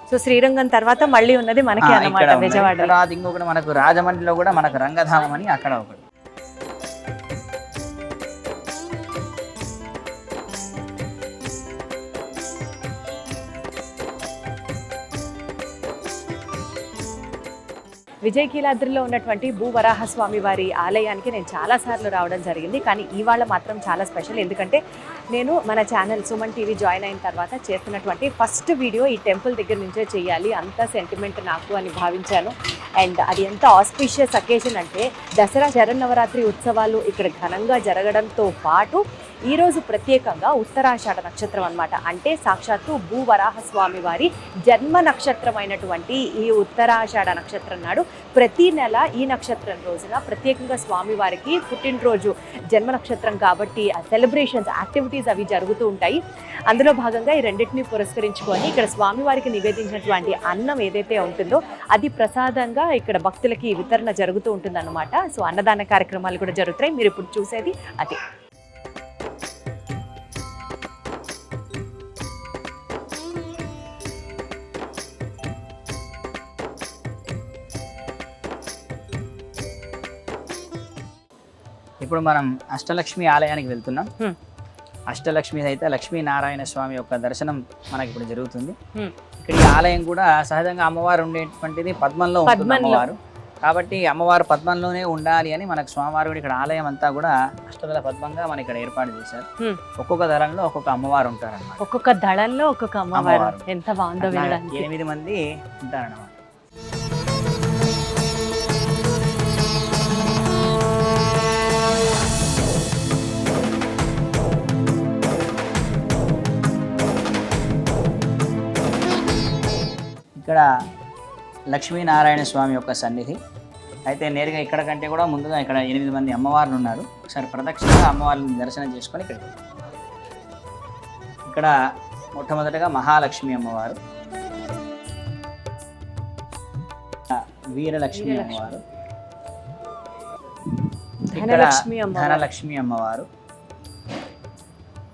సో శ్రీరంగం తర్వాత మళ్ళీ ఉన్నది మనకి అన్నమాట ఇక్కడ విజయవాడ. తర్వాత ఇంకొకటి మనకు రాజమండ్రిలో కూడా మనకు రంగధామం అని అక్కడ ఒకటి. విజయకీలాద్రిలో ఉన్నటువంటి భూవరాహస్వామి వారి ఆలయానికి నేను చాలాసార్లు రావడం జరిగింది, కానీ ఇవాళ మాత్రం చాలా స్పెషల్. ఎందుకంటే నేను మన ఛానల్ సుమన్ టీవీ జాయిన్ అయిన తర్వాత చేస్తున్నటువంటి ఫస్ట్ వీడియో ఈ టెంపుల్ దగ్గర నుంచే చేయాలి, అంత సెంటిమెంట్ నాకు అని భావించాను. అండ్ అది ఎంత ఆస్పిషియస్ అకేషన్ అంటే దసరా శరన్నవరాత్రి ఉత్సవాలు ఇక్కడ ఘనంగా జరగడంతో పాటు ఈరోజు ప్రత్యేకంగా ఉత్తరాషాఢ నక్షత్రం అన్నమాట. అంటే సాక్షాత్తు భూవరాహస్వామి వారి జన్మ నక్షత్రం అయినటువంటి ఈ ఉత్తరాషాఢ నక్షత్రం నాడు ప్రతి నెల ఈ నక్షత్రం రోజున ప్రత్యేకంగా స్వామివారికి పుట్టినరోజు జన్మ నక్షత్రం కాబట్టి ఆ సెలబ్రేషన్స్ యాక్టివిటీస్ అవి జరుగుతూ ఉంటాయి. అందులో భాగంగా ఈ రెండింటిని పురస్కరించుకొని ఇక్కడ స్వామివారికి నివేదించినటువంటి అన్నం ఏదైతే ఉంటుందో అది ప్రసాదంగా ఇక్కడ భక్తులకి వితరణ జరుగుతూ ఉంటుందన్నమాట. సో అన్నదాన కార్యక్రమాలు కూడా జరుగుతాయి. మీరు ఇప్పుడు చూసేది అదే. ఇప్పుడు మనం అష్టలక్ష్మి ఆలయానికి వెళ్తున్నాం. అష్టలక్ష్మి అయితే లక్ష్మీనారాయణ స్వామి యొక్క దర్శనం మనకి ఇప్పుడు జరుగుతుంది. ఇక్కడ ఈ ఆలయం కూడా సహజంగా అమ్మవారు ఉండేటువంటిది పద్మంలో ఉంటుంది అమ్మవారు, కాబట్టి అమ్మవారు పద్మంలోనే ఉండాలి అని మనకు స్వామివారు కూడా ఇక్కడ ఆలయం అంతా కూడా అష్టదళ పద్మంగా మన ఇక్కడ ఏర్పాటు చేశారు. ఒక్కొక్క దళంలో ఒక్కొక్క అమ్మవారు ఉంటారన్నమాట. ఒక్కొక్క దళంలో ఒక్కొక్క అమ్మవారు. ఎంత బాగుందో వినడానికి. 8 మంది ఉంటారన్నమాట. ఇక్కడ లక్ష్మీనారాయణ స్వామి యొక్క సన్నిధి అయితే నేరుగా ఇక్కడ కంటే కూడా ముందుగా ఇక్కడ 8 మంది అమ్మవార్లు ఉన్నారు. ఒకసారి ప్రదక్షిణగా అమ్మవారిని దర్శనం చేసుకొని ఇక్కడ మొట్టమొదటిగా మహాలక్ష్మి అమ్మవారు, వీరలక్ష్మి అమ్మవారు, ఇక్కడ ధనలక్ష్మి అమ్మవారు,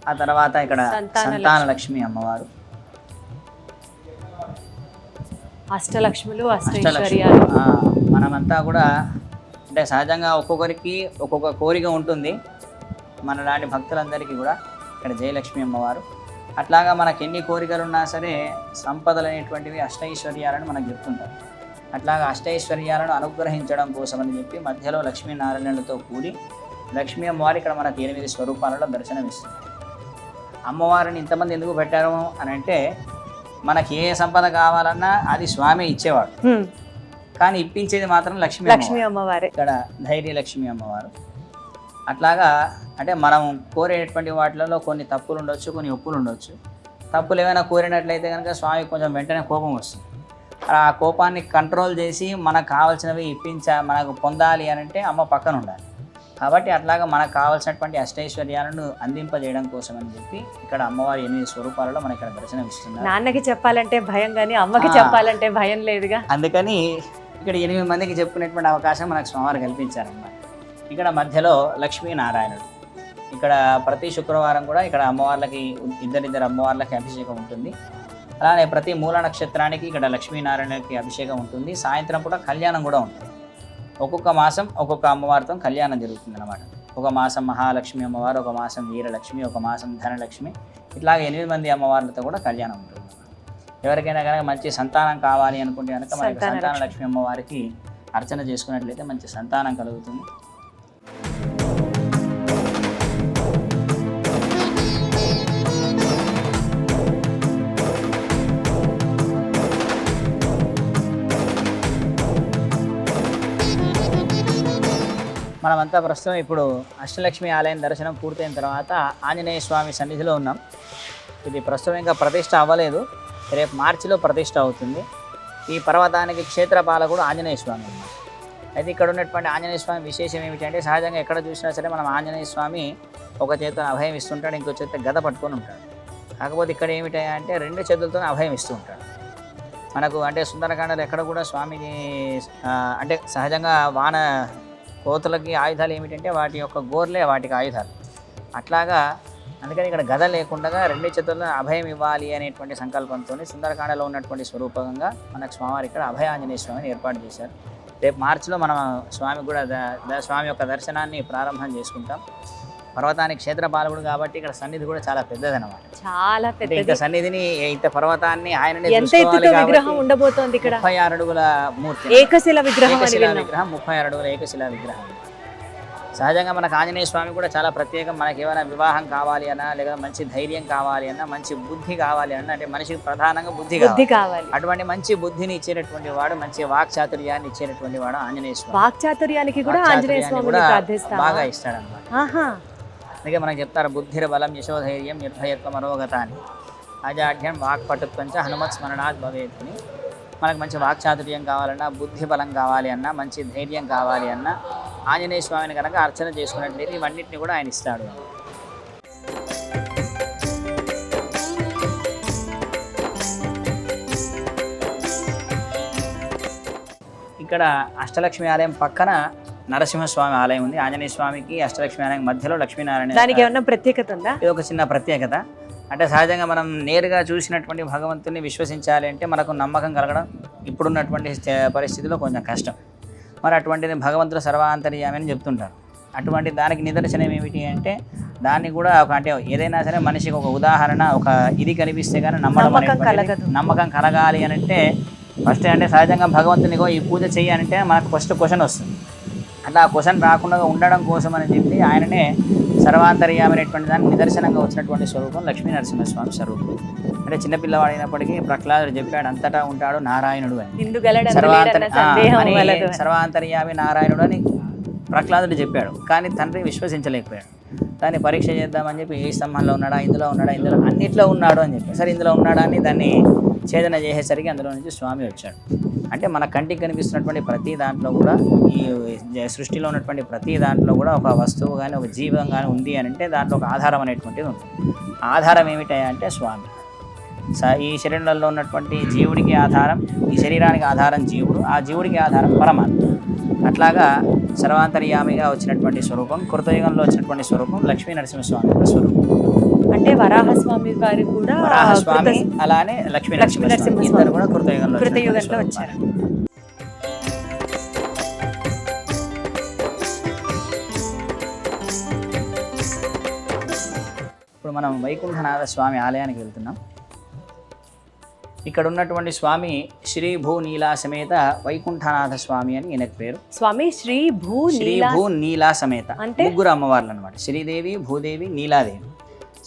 ఆ తర్వాత ఇక్కడ సంతాన లక్ష్మి అమ్మవారు, అష్టలక్ష్ములు, అష్టైశ్వర్యాలు. మనమంతా కూడా అంటే సహజంగా ఒక్కొక్కరికి ఒక్కొక్క కోరిక ఉంటుంది. మన లాంటి భక్తులందరికీ కూడా ఇక్కడ జయలక్ష్మి అమ్మవారు. అట్లాగా మనకు ఎన్ని కోరికలు ఉన్నా సరే సంపదలు అనేటువంటివి అష్టైశ్వర్యాలను మనకు చెప్తుంటారు. అట్లాగా అష్టైశ్వర్యాలను అనుగ్రహించడం కోసం అని చెప్పి మధ్యలో లక్ష్మీనారాయణలతో కూడి లక్ష్మీ అమ్మవారు ఇక్కడ మనకు 8 స్వరూపాలలో దర్శనమిస్తుంది. అమ్మవారిని ఇంతమంది ఎందుకు పెట్టారు అని అంటే మనకి ఏ సంపద కావాలన్నా అది స్వామి ఇచ్చేవాడు, కానీ ఇప్పించేది మాత్రం లక్ష్మీ అమ్మవారు. ఇక్కడ ధైర్య లక్ష్మి అమ్మవారు. అట్లాగా అంటే మనం కోరేటువంటి వాటిలలో కొన్ని తప్పులు ఉండొచ్చు, కొన్ని ఒప్పులు ఉండొచ్చు. తప్పులు ఏమైనా కోరినట్లయితే కనుక స్వామి కొంచెం వెంటనే కోపం వస్తుంది. ఆ కోపాన్ని కంట్రోల్ చేసి మనకు కావాల్సినవి మనకు పొందాలి అని అంటే అమ్మ పక్కన ఉండాలి. కాబట్టి అట్లాగా మనకు కావాల్సినటువంటి అష్టైశ్వర్యాలను అందింపజేయడం కోసం అని చెప్పి ఇక్కడ అమ్మవారి 8 స్వరూపాలలో మనకి ఇక్కడ దర్శనం ఇస్తున్నారు. నాన్నకి చెప్పాలంటే భయం, కానీ అమ్మకి చెప్పాలంటే భయం లేదుగా. అందుకని ఇక్కడ 8 మందికి చెప్పుకునేటువంటి అవకాశం మనకు స్వామివారు కల్పించారన్నమాట. ఇక్కడ మధ్యలో లక్ష్మీనారాయణుడు. ఇక్కడ ప్రతి శుక్రవారం కూడా ఇక్కడ అమ్మవార్లకి ఇద్దరిద్దరు అమ్మవార్లకి అభిషేకం ఉంటుంది. అలానే ప్రతి మూల నక్షత్రానికి ఇక్కడ లక్ష్మీనారాయణకి అభిషేకం ఉంటుంది. సాయంత్రం పూట కళ్యాణం కూడా ఉంటుంది. ఒక్కొక్క మాసం ఒక్కొక్క అమ్మవారితో కళ్యాణం జరుగుతుంది అన్నమాట. ఒక మాసం మహాలక్ష్మి అమ్మవారు, ఒక మాసం వీరలక్ష్మి, ఒక మాసం ధనలక్ష్మి, ఇట్లాగ 8 మంది అమ్మవార్లతో కూడా కళ్యాణం ఉంటుంది. ఎవరికైనా కనుక మంచి సంతానం కావాలి అనుకుంటే కనుక మనకి సంతాన లక్ష్మి అమ్మవారికి అర్చన చేసుకున్నట్లయితే మంచి సంతానం కలుగుతుంది. మనమంతా ప్రస్తుతం ఇప్పుడు అష్టలక్ష్మి ఆలయం దర్శనం పూర్తయిన తర్వాత ఆంజనేయ స్వామి సన్నిధిలో ఉన్నాం. ఇది ప్రస్తుతం ఇంకా ప్రతిష్ట అవ్వలేదు, రేపు మార్చిలో ప్రతిష్ట అవుతుంది. ఈ పర్వతానికి క్షేత్రపాలకుడు ఆంజనేయ స్వామి అన్నమాట. అయితే ఇక్కడ ఉన్నటువంటి ఆంజనేయ స్వామి విశేషం ఏమిటంటే సహజంగా ఎక్కడ చూసినా సరే మనం ఆంజనేయ స్వామి ఒక చేతితో అభయం ఇస్తుంటాడు, ఇంకో చేతితో గద పట్టుకొని ఉంటాడు. కాకపోతే ఇక్కడ ఏమిటి అంటే 2 చేతులతో అభయం ఇస్తూ ఉంటాడు మనకు. అంటే సుందరకాండలో ఎక్కడ కూడా స్వామికి అంటే సహజంగా కోతులకి ఆయుధాలు ఏమిటంటే వాటి యొక్క గోర్లే వాటికి ఆయుధాలు. అట్లాగా అందుకని ఇక్కడ గద లేకుండా రెండు చేతుల్లో అభయం ఇవ్వాలి అనేటువంటి సంకల్పంతో సుందరకాండలో ఉన్నటువంటి స్వరూపంగా మనకు స్వామివారు ఇక్కడ అభయ ఆంజనేయ స్వామిని ఏర్పాటు చేశారు. రేపు మార్చిలో మనం స్వామి కూడా స్వామి యొక్క దర్శనాన్ని ప్రారంభం చేసుకుంటాం. పర్వతానికి క్షేత్రపాలకుడు కాబట్టి ఇక్కడ సన్నిధి కూడా చాలా పెద్దదన్నమాట. చాలా పెద్ద ఇంత సన్నిధిని ఇంత పర్వతాన్ని ఆయన ఎంత ఎత్తుతో విగ్రహం ఉండబోతోంది ఇక్కడ. 36 అడుగుల మూర్తి, ఏకశిల విగ్రహం. ఏకశిలా విగ్రహం, 36 అడుగుల ఏకశిలా విగ్రహం. సహజంగా మనకు ఆంజనేయ స్వామి కూడా చాలా ప్రత్యేకం. మనకి ఏమైనా వివాహం కావాలి అన్నా, లేదా మంచి ధైర్యం కావాలి అన్నా, మంచి బుద్ధి కావాలి అన్నా, అంటే మనిషికి ప్రధానంగా బుద్ధి కావాలి. అటువంటి మంచి బుద్ధిని ఇచ్చేటటువంటి వాడు, మంచి వాక్చాతుర్యాన్ని ఇచ్చేటటువంటి వాడు ఆంజనేయ స్వామి. వాక్చాతుర్యానికి కూడా ఆంజనేయ స్వామిని ప్రార్థిస్తాం. బాగా ఇస్తాడన్నమాట. అందుకే మనకు చెప్తారు బుద్ధిర బలం యశోధైర్యం నిర్భయత్వం అరోగత అని. అజాఢ్యం వాక్పటుత్వం చ హనుమత్ స్మరణాత్ భవేత్ అని. మనకు మంచి వాక్చాతుర్యం కావాలన్నా, బుద్ధి బలం కావాలి అన్నా, మంచి ధైర్యం కావాలి అన్నా ఆంజనేయ స్వామిని కనుక అర్చన చేసుకున్నట్లయితే ఇవన్నిటిని కూడా ఆయన ఇస్తాడు. ఇక్కడ అష్టలక్ష్మి ఆలయం పక్కన నరసింహస్వామి ఆలయం ఉంది. ఆంజనేయ స్వామికి అష్టలక్ష్మి ఆలయం మధ్యలో లక్ష్మీనారాయణ. దానికి ఏమన్నా ప్రత్యేకత ఉందా? ఇది ఒక చిన్న ప్రత్యేకత. అంటే సహజంగా మనం నేరుగా చూసినటువంటి భగవంతుని విశ్వసించాలి అంటే మనకు నమ్మకం కలగడం ఇప్పుడున్నటువంటి పరిస్థితిలో కొంచెం కష్టం. మరి అటువంటిది భగవంతుడు సర్వాంతర్యామి అని చెప్తుంటారు. అటువంటి దానికి నిదర్శనం ఏమిటి అంటే దాన్ని కూడా ఒక అంటే ఏదైనా సరే మనిషికి ఒక ఉదాహరణ, ఒక ఇది కనిపిస్తే కానీ నమ్మకం కలగాలి అని అంటే ఫస్ట్ అంటే సహజంగా భగవంతునికో ఈ పూజ చేయాలంటే మనకు ఫస్ట్ క్వశ్చన్ వస్తుంది. అట్లా ఆ క్వశ్చన్ రాకుండా ఉండడం కోసం అని చెప్పి ఆయననే సర్వాంతర్యామి అనేటువంటి దాన్ని నిదర్శనంగా వచ్చినటువంటి స్వరూపం లక్ష్మీ నరసింహస్వామి స్వరూపం. అంటే చిన్నపిల్లవాడు అయినప్పటికీ ప్రహ్లాదుడు చెప్పాడు అంతటా ఉంటాడు నారాయణుడు అని. సర్వాంతర్యామి నారాయణుడు అని ప్రహ్లాదుడు చెప్పాడు. కానీ తండ్రి విశ్వసించలేకపోయాడు. దాన్ని పరీక్ష చేద్దామని చెప్పి ఏ స్తంభంలో ఉన్నాడా, ఇందులో అన్నిట్లో ఉన్నాడు అని చెప్పి సరే ఇందులో ఉన్నాడా అని దాన్ని ఛేదన చేసేసరికి అందులో నుంచి స్వామి వచ్చాడు. అంటే మన కంటికి కనిపిస్తున్నటువంటి ప్రతి దాంట్లో కూడా ఈ సృష్టిలో ఉన్నటువంటి ప్రతి దాంట్లో కూడా ఒక వస్తువు కానీ ఒక జీవం కానీ ఉంది అని అంటే దాంట్లో ఒక ఆధారం అనేటువంటిది ఉంటుంది. ఆధారం ఏమిటా అంటే స్వామి. ఈ శరీరంలో ఉన్నటువంటి జీవుడికి ఆధారం, ఈ శరీరానికి ఆధారం జీవుడు, ఆ జీవుడికి ఆధారం పరమాత్మ. అట్లాగా సర్వాంతర్యామిగా వచ్చినటువంటి స్వరూపం, కృతయుగంలో వచ్చినటువంటి స్వరూపం లక్ష్మీ నరసింహస్వామి యొక్క స్వరూపం. అంటే వరాహస్వామి వారి కూడా వరాహస్వామి అలానే లక్ష్మీ నరసింహస్వామి ఇద్దరు కూడా కృతయుగంలో వచ్చారు. ఇప్పుడు మనం వైకుంఠనాథ స్వామి ఆలయానికి వెళ్తున్నాం. ఇక్కడ ఉన్నటువంటి స్వామి శ్రీ భూ నీలా సమేత వైకుంఠనాథ స్వామి అని ఈయనకు పేరు. స్వామి శ్రీ భూ నీలా సమేత, ముగ్గురు అమ్మవార్లు అనమాట. శ్రీదేవి, భూదేవి, నీలాదేవి.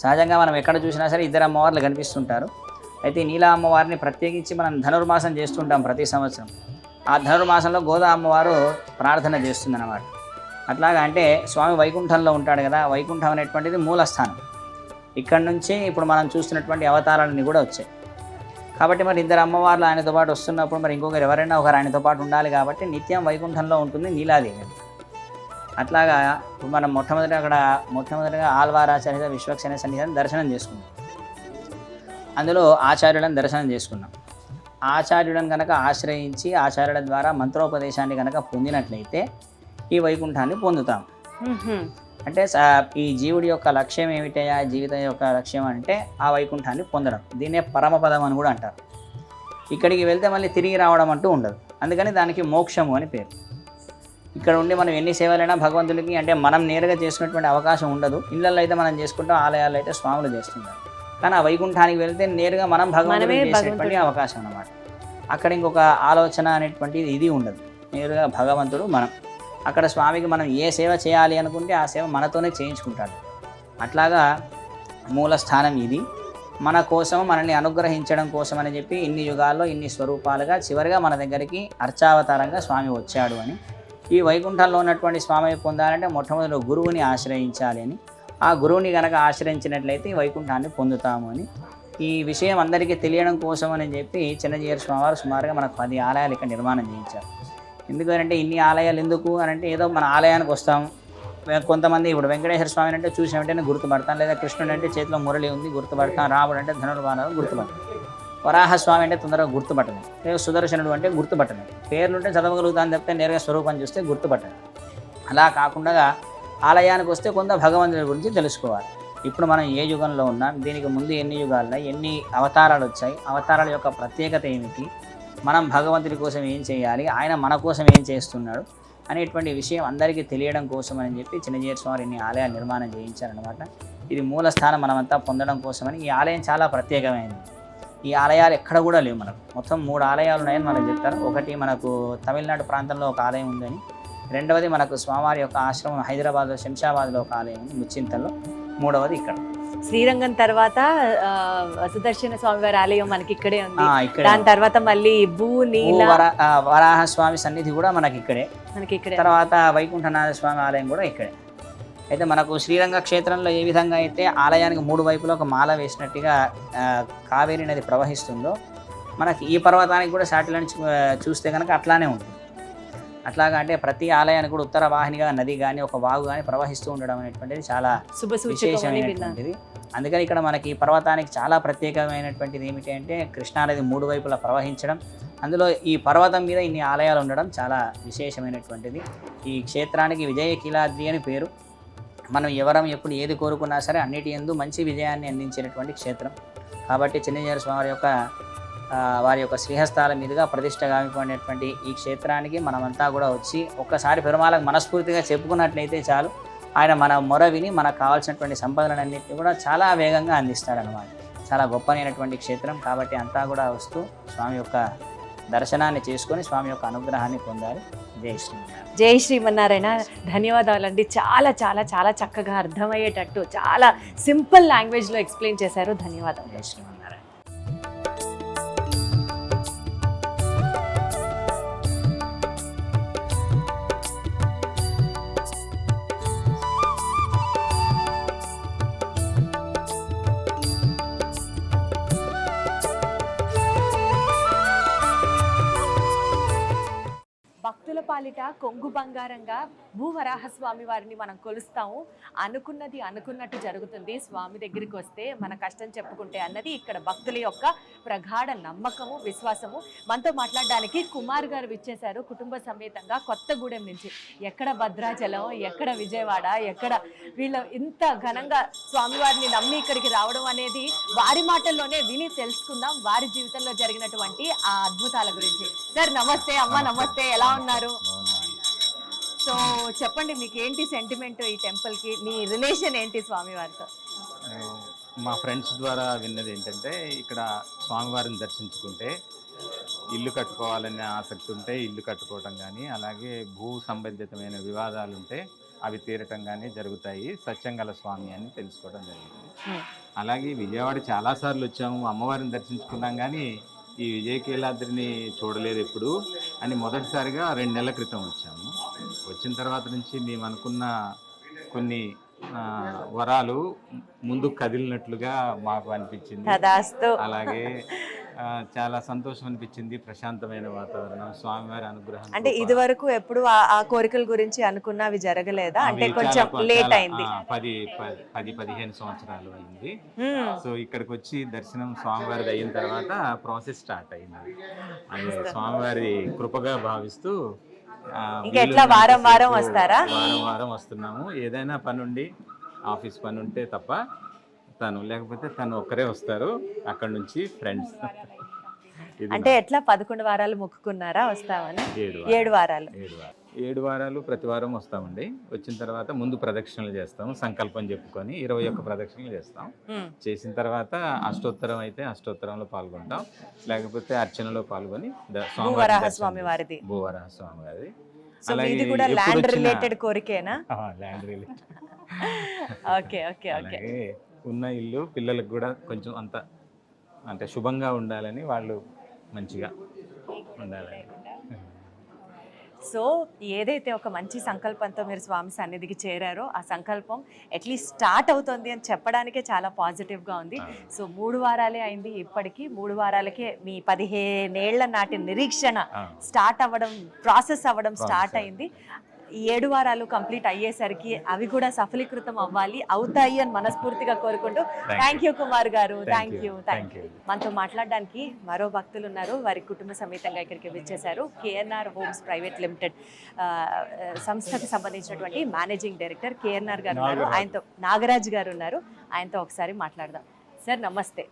సహజంగా మనం ఎక్కడ చూసినా సరే ఇద్దరు అమ్మవార్లు కనిపిస్తుంటారు. అయితే నీలా అమ్మవారిని ప్రత్యేకించి మనం ధనుర్మాసం చేస్తుంటాం ప్రతి సంవత్సరం. ఆ ధనుర్మాసంలో గోదా అమ్మవారు ప్రార్థన చేస్తుందన్నమాట. అట్లాగా అంటే స్వామి వైకుంఠంలో ఉంటాడు కదా, వైకుంఠం అనేటువంటిది మూలస్థానం. ఇక్కడ నుంచి ఇప్పుడు మనం చూస్తున్నటువంటి అవతారాలన్నీ కూడా వచ్చాయి. కాబట్టి మరి ఇద్దరు అమ్మవార్లు ఆయనతో పాటు వస్తున్నప్పుడు మరి ఇంకొకరు ఎవరైనా ఒకరు ఆయనతో పాటు ఉండాలి. కాబట్టి నిత్యం వైకుంఠంలో ఉంటుంది నీలాదేవి. అట్లాగా మనం మొట్టమొదటిగా ఆళ్వారాచార్య విశ్వక్సేన సన్నిధానం దర్శనం చేసుకున్నాం. అందులో ఆచార్యులను దర్శనం చేసుకున్నాం. ఆచార్యులను కనుక ఆశ్రయించి ఆచార్యుల ద్వారా మంత్రోపదేశాన్ని కనుక పొందినట్లయితే ఈ వైకుంఠాన్ని పొందుతాం. అంటే ఈ జీవుడి యొక్క లక్ష్యం ఏమిటయా, జీవితం యొక్క లక్ష్యం అంటే ఆ వైకుంఠాన్ని పొందడం. దీన్నే పరమపదం అని కూడా అంటారు. ఇక్కడికి వెళ్తే మళ్ళీ తిరిగి రావడం అంటూ ఉండదు. అందుకని దానికి మోక్షము అని పేరు. ఇక్కడ ఉండి మనం ఎన్ని సేవలైనా భగవంతుడికి అంటే మనం నేరుగా చేసుకునేటువంటి అవకాశం ఉండదు. ఇళ్ళల్లో అయితే మనం చేసుకుంటాం, ఆలయాల్లో అయితే స్వాములు చేస్తుంటారు. కానీ ఆ వైకుంఠానికి వెళ్తే నేరుగా మనం భగవంతుడికి చేసేటువంటి అవకాశం అన్నమాట. అక్కడ ఇంకొక ఆలోచన అనేటువంటిది ఇది ఉండదు. నేరుగా భగవంతుడు మనం. అక్కడ స్వామికి మనం ఏ సేవ చేయాలి అనుకుంటే ఆ సేవ మనతోనే చేయించుకుంటాడు. అట్లాగా మూల స్థానం ఇది. మన కోసం మనల్ని అనుగ్రహించడం కోసం అని చెప్పి ఇన్ని యుగాల్లో ఇన్ని స్వరూపాలుగా చివరిగా మన దగ్గరికి అర్చావతారంగా స్వామి వచ్చాడు అని. ఈ వైకుంఠంలో ఉన్నటువంటి స్వామి పొందాలంటే మొట్టమొదటి గురువుని ఆశ్రయించాలి అని. ఆ గురువుని కనుక ఆశ్రయించినట్లయితే ఈ వైకుంఠాన్ని పొందుతాము అని. ఈ విషయం అందరికీ తెలియడం కోసం అని చెప్పి చిన్నజీయర్ స్వామివారు సుమారుగా మనకు 10 ఆలయాలు ఇక్కడ నిర్మాణం చేయించారు. ఎందుకంటే ఇన్ని ఆలయాలు ఎందుకు అని అంటే ఏదో మన ఆలయానికి వస్తాం. కొంతమంది ఇప్పుడు వెంకటేశ్వర స్వామిని అంటే చూసిన వెంటనే గుర్తుపడతాం, లేదా కృష్ణుడు అంటే చేతిలో మురళి ఉంది గుర్తుపడతాం, రాముడు అంటే ధనుర్బాణాలు గుర్తుపడతాం, వరాహస్వామి అంటే తొందరగా గుర్తుపట్టడం, లేదా సుదర్శనుడు అంటే గుర్తుపట్టడం. పేర్లుంటే చదవగలుగుతాను చెప్తే నేరుగా స్వరూపం చూస్తే గుర్తుపట్టడం. అలా కాకుండా ఆలయానికి వస్తే కొంత భగవంతుడి గురించి తెలుసుకోవాలి. ఇప్పుడు మనం ఏ యుగంలో ఉన్నాం, దీనికి ముందు ఎన్ని యుగాలు, ఎన్ని అవతారాలు వచ్చాయి, అవతారాల యొక్క ప్రత్యేకత ఏమిటి, మనం భగవంతుడి కోసం ఏం చేయాలి, ఆయన మన కోసం ఏం చేస్తున్నాడు అనేటువంటి విషయం అందరికీ తెలియడం కోసం అని చెప్పి చిన్నజీయర్ స్వామి ఇన్ని ఆలయాలు నిర్మాణం చేయించారనమాట. ఇది మూల స్థానం మనమంతా పొందడం కోసమని. ఈ ఆలయం చాలా ప్రత్యేకమైనది. ఈ ఆలయాలు ఎక్కడ కూడా లేవు మనకు. మొత్తం 3 ఆలయాలు ఉన్నాయని మనకు చెప్తారు. ఒకటి మనకు తమిళనాడు ప్రాంతంలో ఒక ఆలయం ఉందని, రెండవది మనకు స్వామివారి యొక్క ఆశ్రమం హైదరాబాద్లో శంషాబాద్లో ఒక ఆలయం ఉంది, ముచ్చింతల్లో, మూడవది ఇక్కడ శ్రీరంగం తర్వాత సుదర్శన స్వామివారి ఆలయం మనకి ఇక్కడే ఉంది. ఇక్కడ దాని తర్వాత మళ్ళీ నీల వరాహ స్వామి సన్నిధి కూడా మనకి ఇక్కడే. మనకి ఇక్కడే తర్వాత వైకుంఠనాథ స్వామి ఆలయం కూడా ఇక్కడే. అయితే మనకు శ్రీరంగ క్షేత్రంలో ఏ విధంగా అయితే ఆలయానికి 3 వైపులా ఒక మాల వేసినట్టుగా కావేరీ నది ప్రవహిస్తుందో, మనకి ఈ పర్వతానికి కూడా శాటిలైట్ చూస్తే కనుక అట్లానే ఉంటుంది. అట్లాగా అంటే ప్రతి ఆలయానికి కూడా ఉత్తర వాహినిగా నది కానీ ఒక వాగు కానీ ప్రవహిస్తూ ఉండడం అనేటువంటిది చాలా విశేషమైనటువంటిది. అందుకని ఇక్కడ మనకి ఈ పర్వతానికి చాలా ప్రత్యేకమైనటువంటిది ఏమిటి అంటే కృష్ణానది 3 వైపులా ప్రవహించడం, అందులో ఈ పర్వతం మీద ఇన్ని ఆలయాలు ఉండడం చాలా విశేషమైనటువంటిది. ఈ క్షేత్రానికి విజయకీలాద్రి అని పేరు. మనం ఎవరం ఎప్పుడు ఏది కోరుకున్నా సరే అన్నిటి యందు మంచి విజయాన్ని అందించేటటువంటి క్షేత్రం. కాబట్టి చిన్నజీయర్ స్వామి వారి యొక్క శ్రీహస్తాల మీదుగా ప్రతిష్ట గావిపోయినటువంటి ఈ క్షేత్రానికి మనమంతా కూడా వచ్చి ఒక్కసారి పెరుమాళకు మనస్ఫూర్తిగా చెప్పుకున్నట్లయితే చాలు, ఆయన మన మొర విని మనకు కావాల్సినటువంటి సంపదలన్నింటినీ కూడా చాలా వేగంగా అందిస్తాడనమాట. చాలా గొప్పనైనటువంటి క్షేత్రం. కాబట్టి అంతా కూడా వస్తూ స్వామి యొక్క దర్శనాన్ని చేసుకొని స్వామి యొక్క అనుగ్రహాన్ని పొందాలి. జై శ్రీమన్నారాయణ. జై శ్రీమన్నారాయణ. ధన్యవాదాలండి. చాలా చాలా చాలా చక్కగా అర్థమయ్యేటట్టు చాలా సింపుల్ లాంగ్వేజ్లో ఎక్స్ప్లెయిన్ చేశారు. ధన్యవాదాలు. జై శ్రీమన్నారాయణ. భక్తుల పాలిట కొంగు బంగారంగా భూవరాహస్వామి వారిని మనం కొలుస్తాము. అనుకున్నది అనుకున్నట్టు జరుగుతుంది. స్వామి దగ్గరికి వస్తే మన కష్టం చెప్పుకుంటే అన్నది ఇక్కడ భక్తుల యొక్క ప్రగాఢ నమ్మకము, విశ్వాసము. మనతో మాట్లాడడానికి కుమార్ గారు విచ్చేశారు కుటుంబ సమేతంగా కొత్తగూడెం నుంచి. ఎక్కడ భద్రాచలం, ఎక్కడ విజయవాడ, ఎక్కడ వీళ్ళు ఇంత ఘనంగా స్వామివారిని నమ్మి ఇక్కడికి రావడం అనేది వారి మాటల్లోనే విని తెలుసుకుందాం, వారి జీవితంలో జరిగినటువంటి ఆ అద్భుతాల గురించి. సార్ నమస్తే. అమ్మ నమస్తే. ఎలా ఉన్నారు? సో చెప్పండి, మీకు ఏంటి సెంటిమెంట్ ఈ టెంపుల్ కి, మీ రిలేషన్ ఏంటి స్వామివారితో? మా ఫ్రెండ్స్ ద్వారా విన్నది ఏంటంటే ఇక్కడ స్వామివారిని దర్శించుకుంటే ఇల్లు కట్టుకోవాలనే ఆసక్తి ఉంటే ఇల్లు కట్టుకోవటం కానీ, అలాగే భూ సంబంధితమైన వివాదాలు ఉంటే అవి తీరటం కానీ జరుగుతాయి సత్యంగల స్వామి అని తెలుసుకోవడం జరిగింది. అలాగే విజయవాడ చాలాసార్లు వచ్చాము, అమ్మవారిని దర్శించుకున్నాం, కానీ ఈ విజయకీలాద్రిని చూడలేదు ఎప్పుడు అని మొదటిసారిగా 2 నెలల క్రితం వచ్చాము. వచ్చిన తర్వాత నుంచి మేము అనుకున్న కొన్ని వరాలు ముందుకు కదిలినట్లుగా మాకు అనిపించింది. అలాగే చాలా సంతోషం అనిపించింది. ప్రశాంతమైన వాతావరణం, స్వామివారి అనుగ్రహం. అంటే ఇది వరకు ఎప్పుడు ఆ కోరికల గురించి అనుకున్నవి జరగలేదా? అంటే కొంచెం లేట్ అయింది. 10-15 సంవత్సరాలు అయింది. సో ఇక్కడికి వచ్చి దర్శనం స్వామివారిది అయిన తర్వాత ప్రాసెస్ స్టార్ట్ అయింది. అది స్వామివారి కృపగా భావిస్తూ ఎట్లా వారం వారం వస్తారా? వారం వస్తున్నాము. ఏదైనా పని ఉండి, ఆఫీస్ పని ఉంటే తప్ప లేకపోతే తను ఒక్కరే వస్తారు. అక్కడ నుంచి ఫ్రెండ్స్. అంటే ఎట్లా 11 వారాలు మొక్కుకున్నారా వస్తామని? 7 వారాలు ప్రతి వారం వస్తామండి. వచ్చిన తర్వాత ముందు ప్రదక్షిణలు చేస్తాము, సంకల్పం చెప్పుకొని 21 ప్రదక్షిణలు చేస్తాం. చేసిన తర్వాత అష్టోత్తరం అయితే అష్టోత్తరంలో పాల్గొంటాం, లేకపోతే అర్చనలో పాల్గొని భూవరాహస్వామి వారిది. అలాగే ల్యాండ్ రిలేటెడ్ కోరికేనా? Land related. ఓకే. ఉన్న ఇల్లు పిల్లలకు కూడా కొంచెం అంత అంటే శుభంగా ఉండాలని, వాళ్ళు మంచిగా ఉండాలని. సో ఏదైతే ఒక మంచి సంకల్పంతో మీరు స్వామి సన్నిధికి చేరారో ఆ సంకల్పం అట్లీస్ట్ స్టార్ట్ అవుతుంది అని చెప్పడానికే చాలా పాజిటివ్గా ఉంది. సో 3 వారాలే అయింది. ఇప్పటికీ 3 వారాలకే మీ 15 ఏళ్ల నాటి నిరీక్షణ స్టార్ట్ అవ్వడం, ప్రాసెస్ అవ్వడం స్టార్ట్ అయింది. ఈ 7 వారాలు కంప్లీట్ అయ్యేసరికి అవి కూడా సఫలీకృతం అవ్వాలి, అవుతాయి అని మనస్ఫూర్తిగా కోరుకుంటూ థ్యాంక్ యూ కుమార్ గారు. Thank you. మనతో మాట్లాడడానికి మరో భక్తులు ఉన్నారు. వారి కుటుంబ సమేతంగా ఇక్కడికి విచ్చేశారు. కేఎన్ఆర్ హోమ్స్ ప్రైవేట్ లిమిటెడ్ సంస్థకి సంబంధించినటువంటి మేనేజింగ్ డైరెక్టర్ కేఎన్ఆర్ గారు ఉన్నారు. ఆయనతో నాగరాజ్ గారు ఉన్నారు. ఆయనతో ఒకసారి మాట్లాడదాం. సార్ నమస్తే.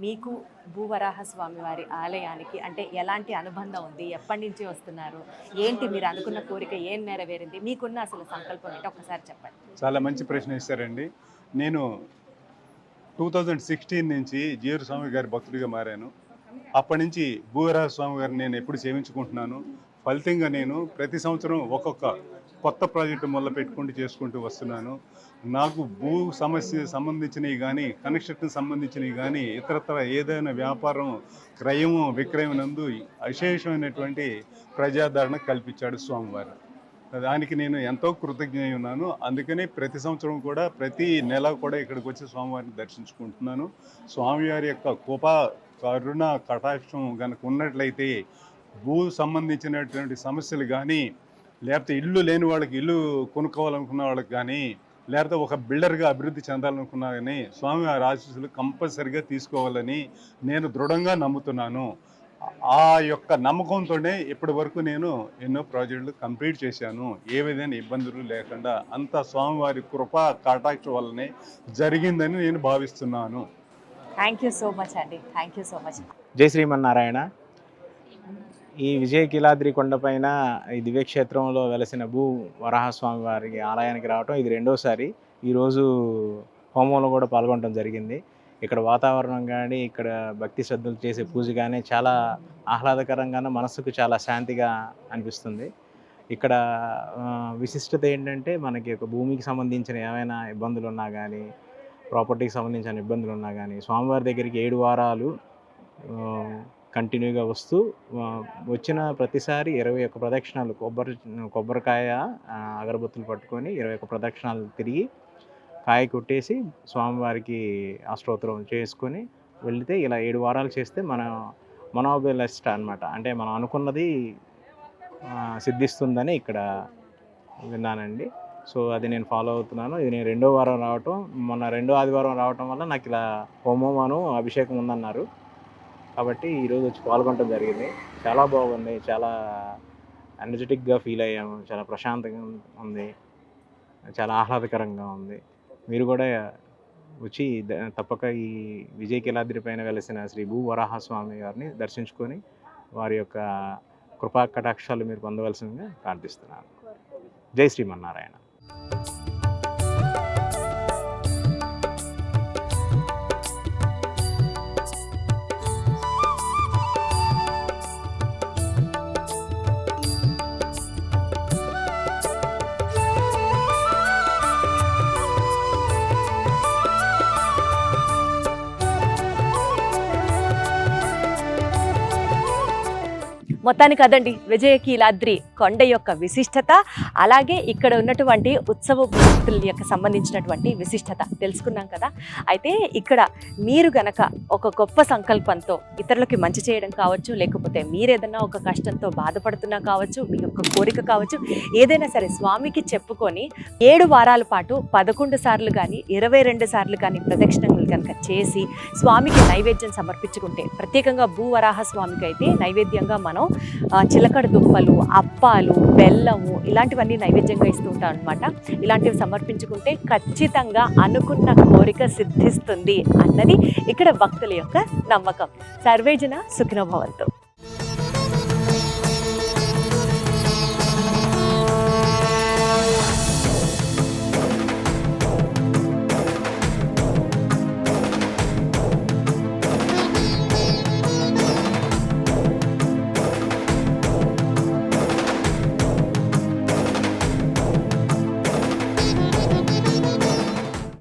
మీకు భూవరాహ స్వామి వారి ఆలయానికి అంటే ఎలాంటి అనుబంధం ఉంది, ఎప్పటి నుంచి వస్తున్నారు, ఏంటి మీరు అనుకున్న కోరిక ఏం నెరవేరింది, మీకున్న అసలు సంకల్పం ఏంటి ఒకసారి చెప్పండి. చాలా మంచి ప్రశ్న ఇస్తారండి. నేను 2016 నుంచి జీవర స్వామి గారి భక్తుడిగా మారాను. అప్పటి నుంచి భూవరాహ స్వామి గారిని నేను ఎప్పుడు సేవించుకుంటున్నాను. ఫలితంగా నేను ప్రతి సంవత్సరం ఒక్కొక్క కొత్త ప్రాజెక్టు మొదలు పెట్టుకుంటూ చేసుకుంటూ వస్తున్నాను. నాకు భూ సమస్య సంబంధించినవి కానీ, కన్స్ట్రక్షన్ సంబంధించినవి కానీ, ఇతరత్ర ఏదైనా వ్యాపారం క్రయం విక్రయం నందు అశేషమైనటువంటి ప్రజాదరణ కల్పించాడు స్వామివారు. దానికి నేను ఎంతో కృతజ్ఞ ఉన్నాను. అందుకని ప్రతి సంవత్సరం కూడా ప్రతి నెల కూడా ఇక్కడికి వచ్చి స్వామివారిని దర్శించుకుంటున్నాను. స్వామివారి యొక్క కృపా కరుణ కటాక్షం కనుక ఉన్నట్లయితే భూ సంబంధించినటువంటి సమస్యలు కానీ, లేకపోతే ఇల్లు లేని వాళ్ళకి ఇల్లు కొనుక్కోవాలనుకున్న వాళ్ళకి కానీ, లేకపోతే ఒక బిల్డర్గా అభివృద్ధి చెందాలనుకున్నా కానీ స్వామివారి ఆశీస్సులు కంపల్సరిగా తీసుకోవాలని నేను దృఢంగా నమ్ముతున్నాను. ఆ యొక్క నమ్మకంతోనే ఇప్పటి వరకు నేను ఎన్నో ప్రాజెక్టులు కంప్లీట్ చేశాను. ఏ విధమైన ఇబ్బందులు లేకుండా అంతా స్వామివారి కృపా కటాక్షం వల్లనే జరిగిందని నేను భావిస్తున్నాను. థ్యాంక్ యూ సో మచ్ అండి. Thank you so much. జై శ్రీమన్నారాయణ. ఈ విజయకీలాద్రి కొండపైన ఈ దివ్యక్షేత్రంలో వెలసిన భూ వరాహస్వామి వారి ఆలయానికి రావటం ఇది రెండోసారి. ఈరోజు హోమంలో కూడా పాల్గొనడం జరిగింది. ఇక్కడ వాతావరణం కానీ, ఇక్కడ భక్తి శ్రద్ధలు చేసే పూజ కానీ చాలా ఆహ్లాదకరంగానే మనసుకు చాలా శాంతిగా అనిపిస్తుంది. ఇక్కడ విశిష్టత ఏంటంటే మనకి ఒక భూమికి సంబంధించిన ఏమైనా ఇబ్బందులు ఉన్నా కానీ, ప్రాపర్టీకి సంబంధించిన ఇబ్బందులు ఉన్నా కానీ స్వామివారి దగ్గరికి 7 వారాలు కంటిన్యూగా వస్తూ వచ్చిన ప్రతిసారి 21 ప్రదక్షిణాలు కొబ్బరికాయ అగరబత్తులు పట్టుకొని 21 ప్రదక్షిణాలు తిరిగి కాయ కొట్టేసి స్వామివారికి అష్టోత్తరం చేసుకొని వెళితే ఇలా 7 వారాలు చేస్తే మన మనోబిలష్ట అనమాట. అంటే మనం అనుకున్నది సిద్ధిస్తుందని ఇక్కడ విన్నానండి. సో అది నేను ఫాలో అవుతున్నాను. ఇది నేను 2వ వారం రావటం, మొన్న 2వ ఆదివారం రావటం వల్ల నాకు ఇలా హోమం అభిషేకం ఉందన్నారు. కాబట్టి ఈరోజు వచ్చి పాల్గొనడం జరిగింది. చాలా బాగుంది, చాలా ఎనర్జెటిక్గా ఫీల్ అయ్యాము, చాలా ప్రశాంతంగా ఉంది, చాలా ఆహ్లాదకరంగా ఉంది. మీరు కూడా వచ్చి తప్పక ఈ విజయకీలాద్రి పైన వెలసిన శ్రీ భూ వరాహస్వామి గారిని దర్శించుకొని వారి యొక్క కృపా కటాక్షాలు మీరు పొందవలసిందిగా ప్రార్థిస్తున్నాను. జై శ్రీమన్నారాయణ. మొత్తానికి అదండి విజయకీలాద్రి కొండ యొక్క విశిష్టత, అలాగే ఇక్కడ ఉన్నటువంటి ఉత్సవ భక్తుల యొక్క సంబంధించినటువంటి విశిష్టత తెలుసుకున్నాం కదా. అయితే ఇక్కడ మీరు గనక ఒక గొప్ప సంకల్పంతో ఇతరులకి మంచి చేయడం కావచ్చు, లేకపోతే మీరేదన్నా ఒక కష్టంతో బాధపడుతున్నా కావచ్చు, మీ యొక్క కోరిక కావచ్చు, ఏదైనా సరే స్వామికి చెప్పుకొని 7 వారాల పాటు 11 సార్లు కానీ 22 సార్లు కానీ ప్రదక్షిణలు కనుక చేసి స్వామికి నైవేద్యం సమర్పించుకుంటే, ప్రత్యేకంగా భూవరాహ స్వామికి అయితే నైవేద్యంగా మనం చిలకడ దుంపలు, అప్పాలు, బెల్లము ఇలాంటివన్నీ నైవేద్యంగా ఇస్తూ ఉంటాం అనమాట. ఇలాంటివి సమర్పించుకుంటే ఖచ్చితంగా అనుకున్న కోరిక సిద్ధిస్తుంది అన్నది ఇక్కడ భక్తుల యొక్క నమ్మకం. సర్వేజన సుఖినో భవంతు.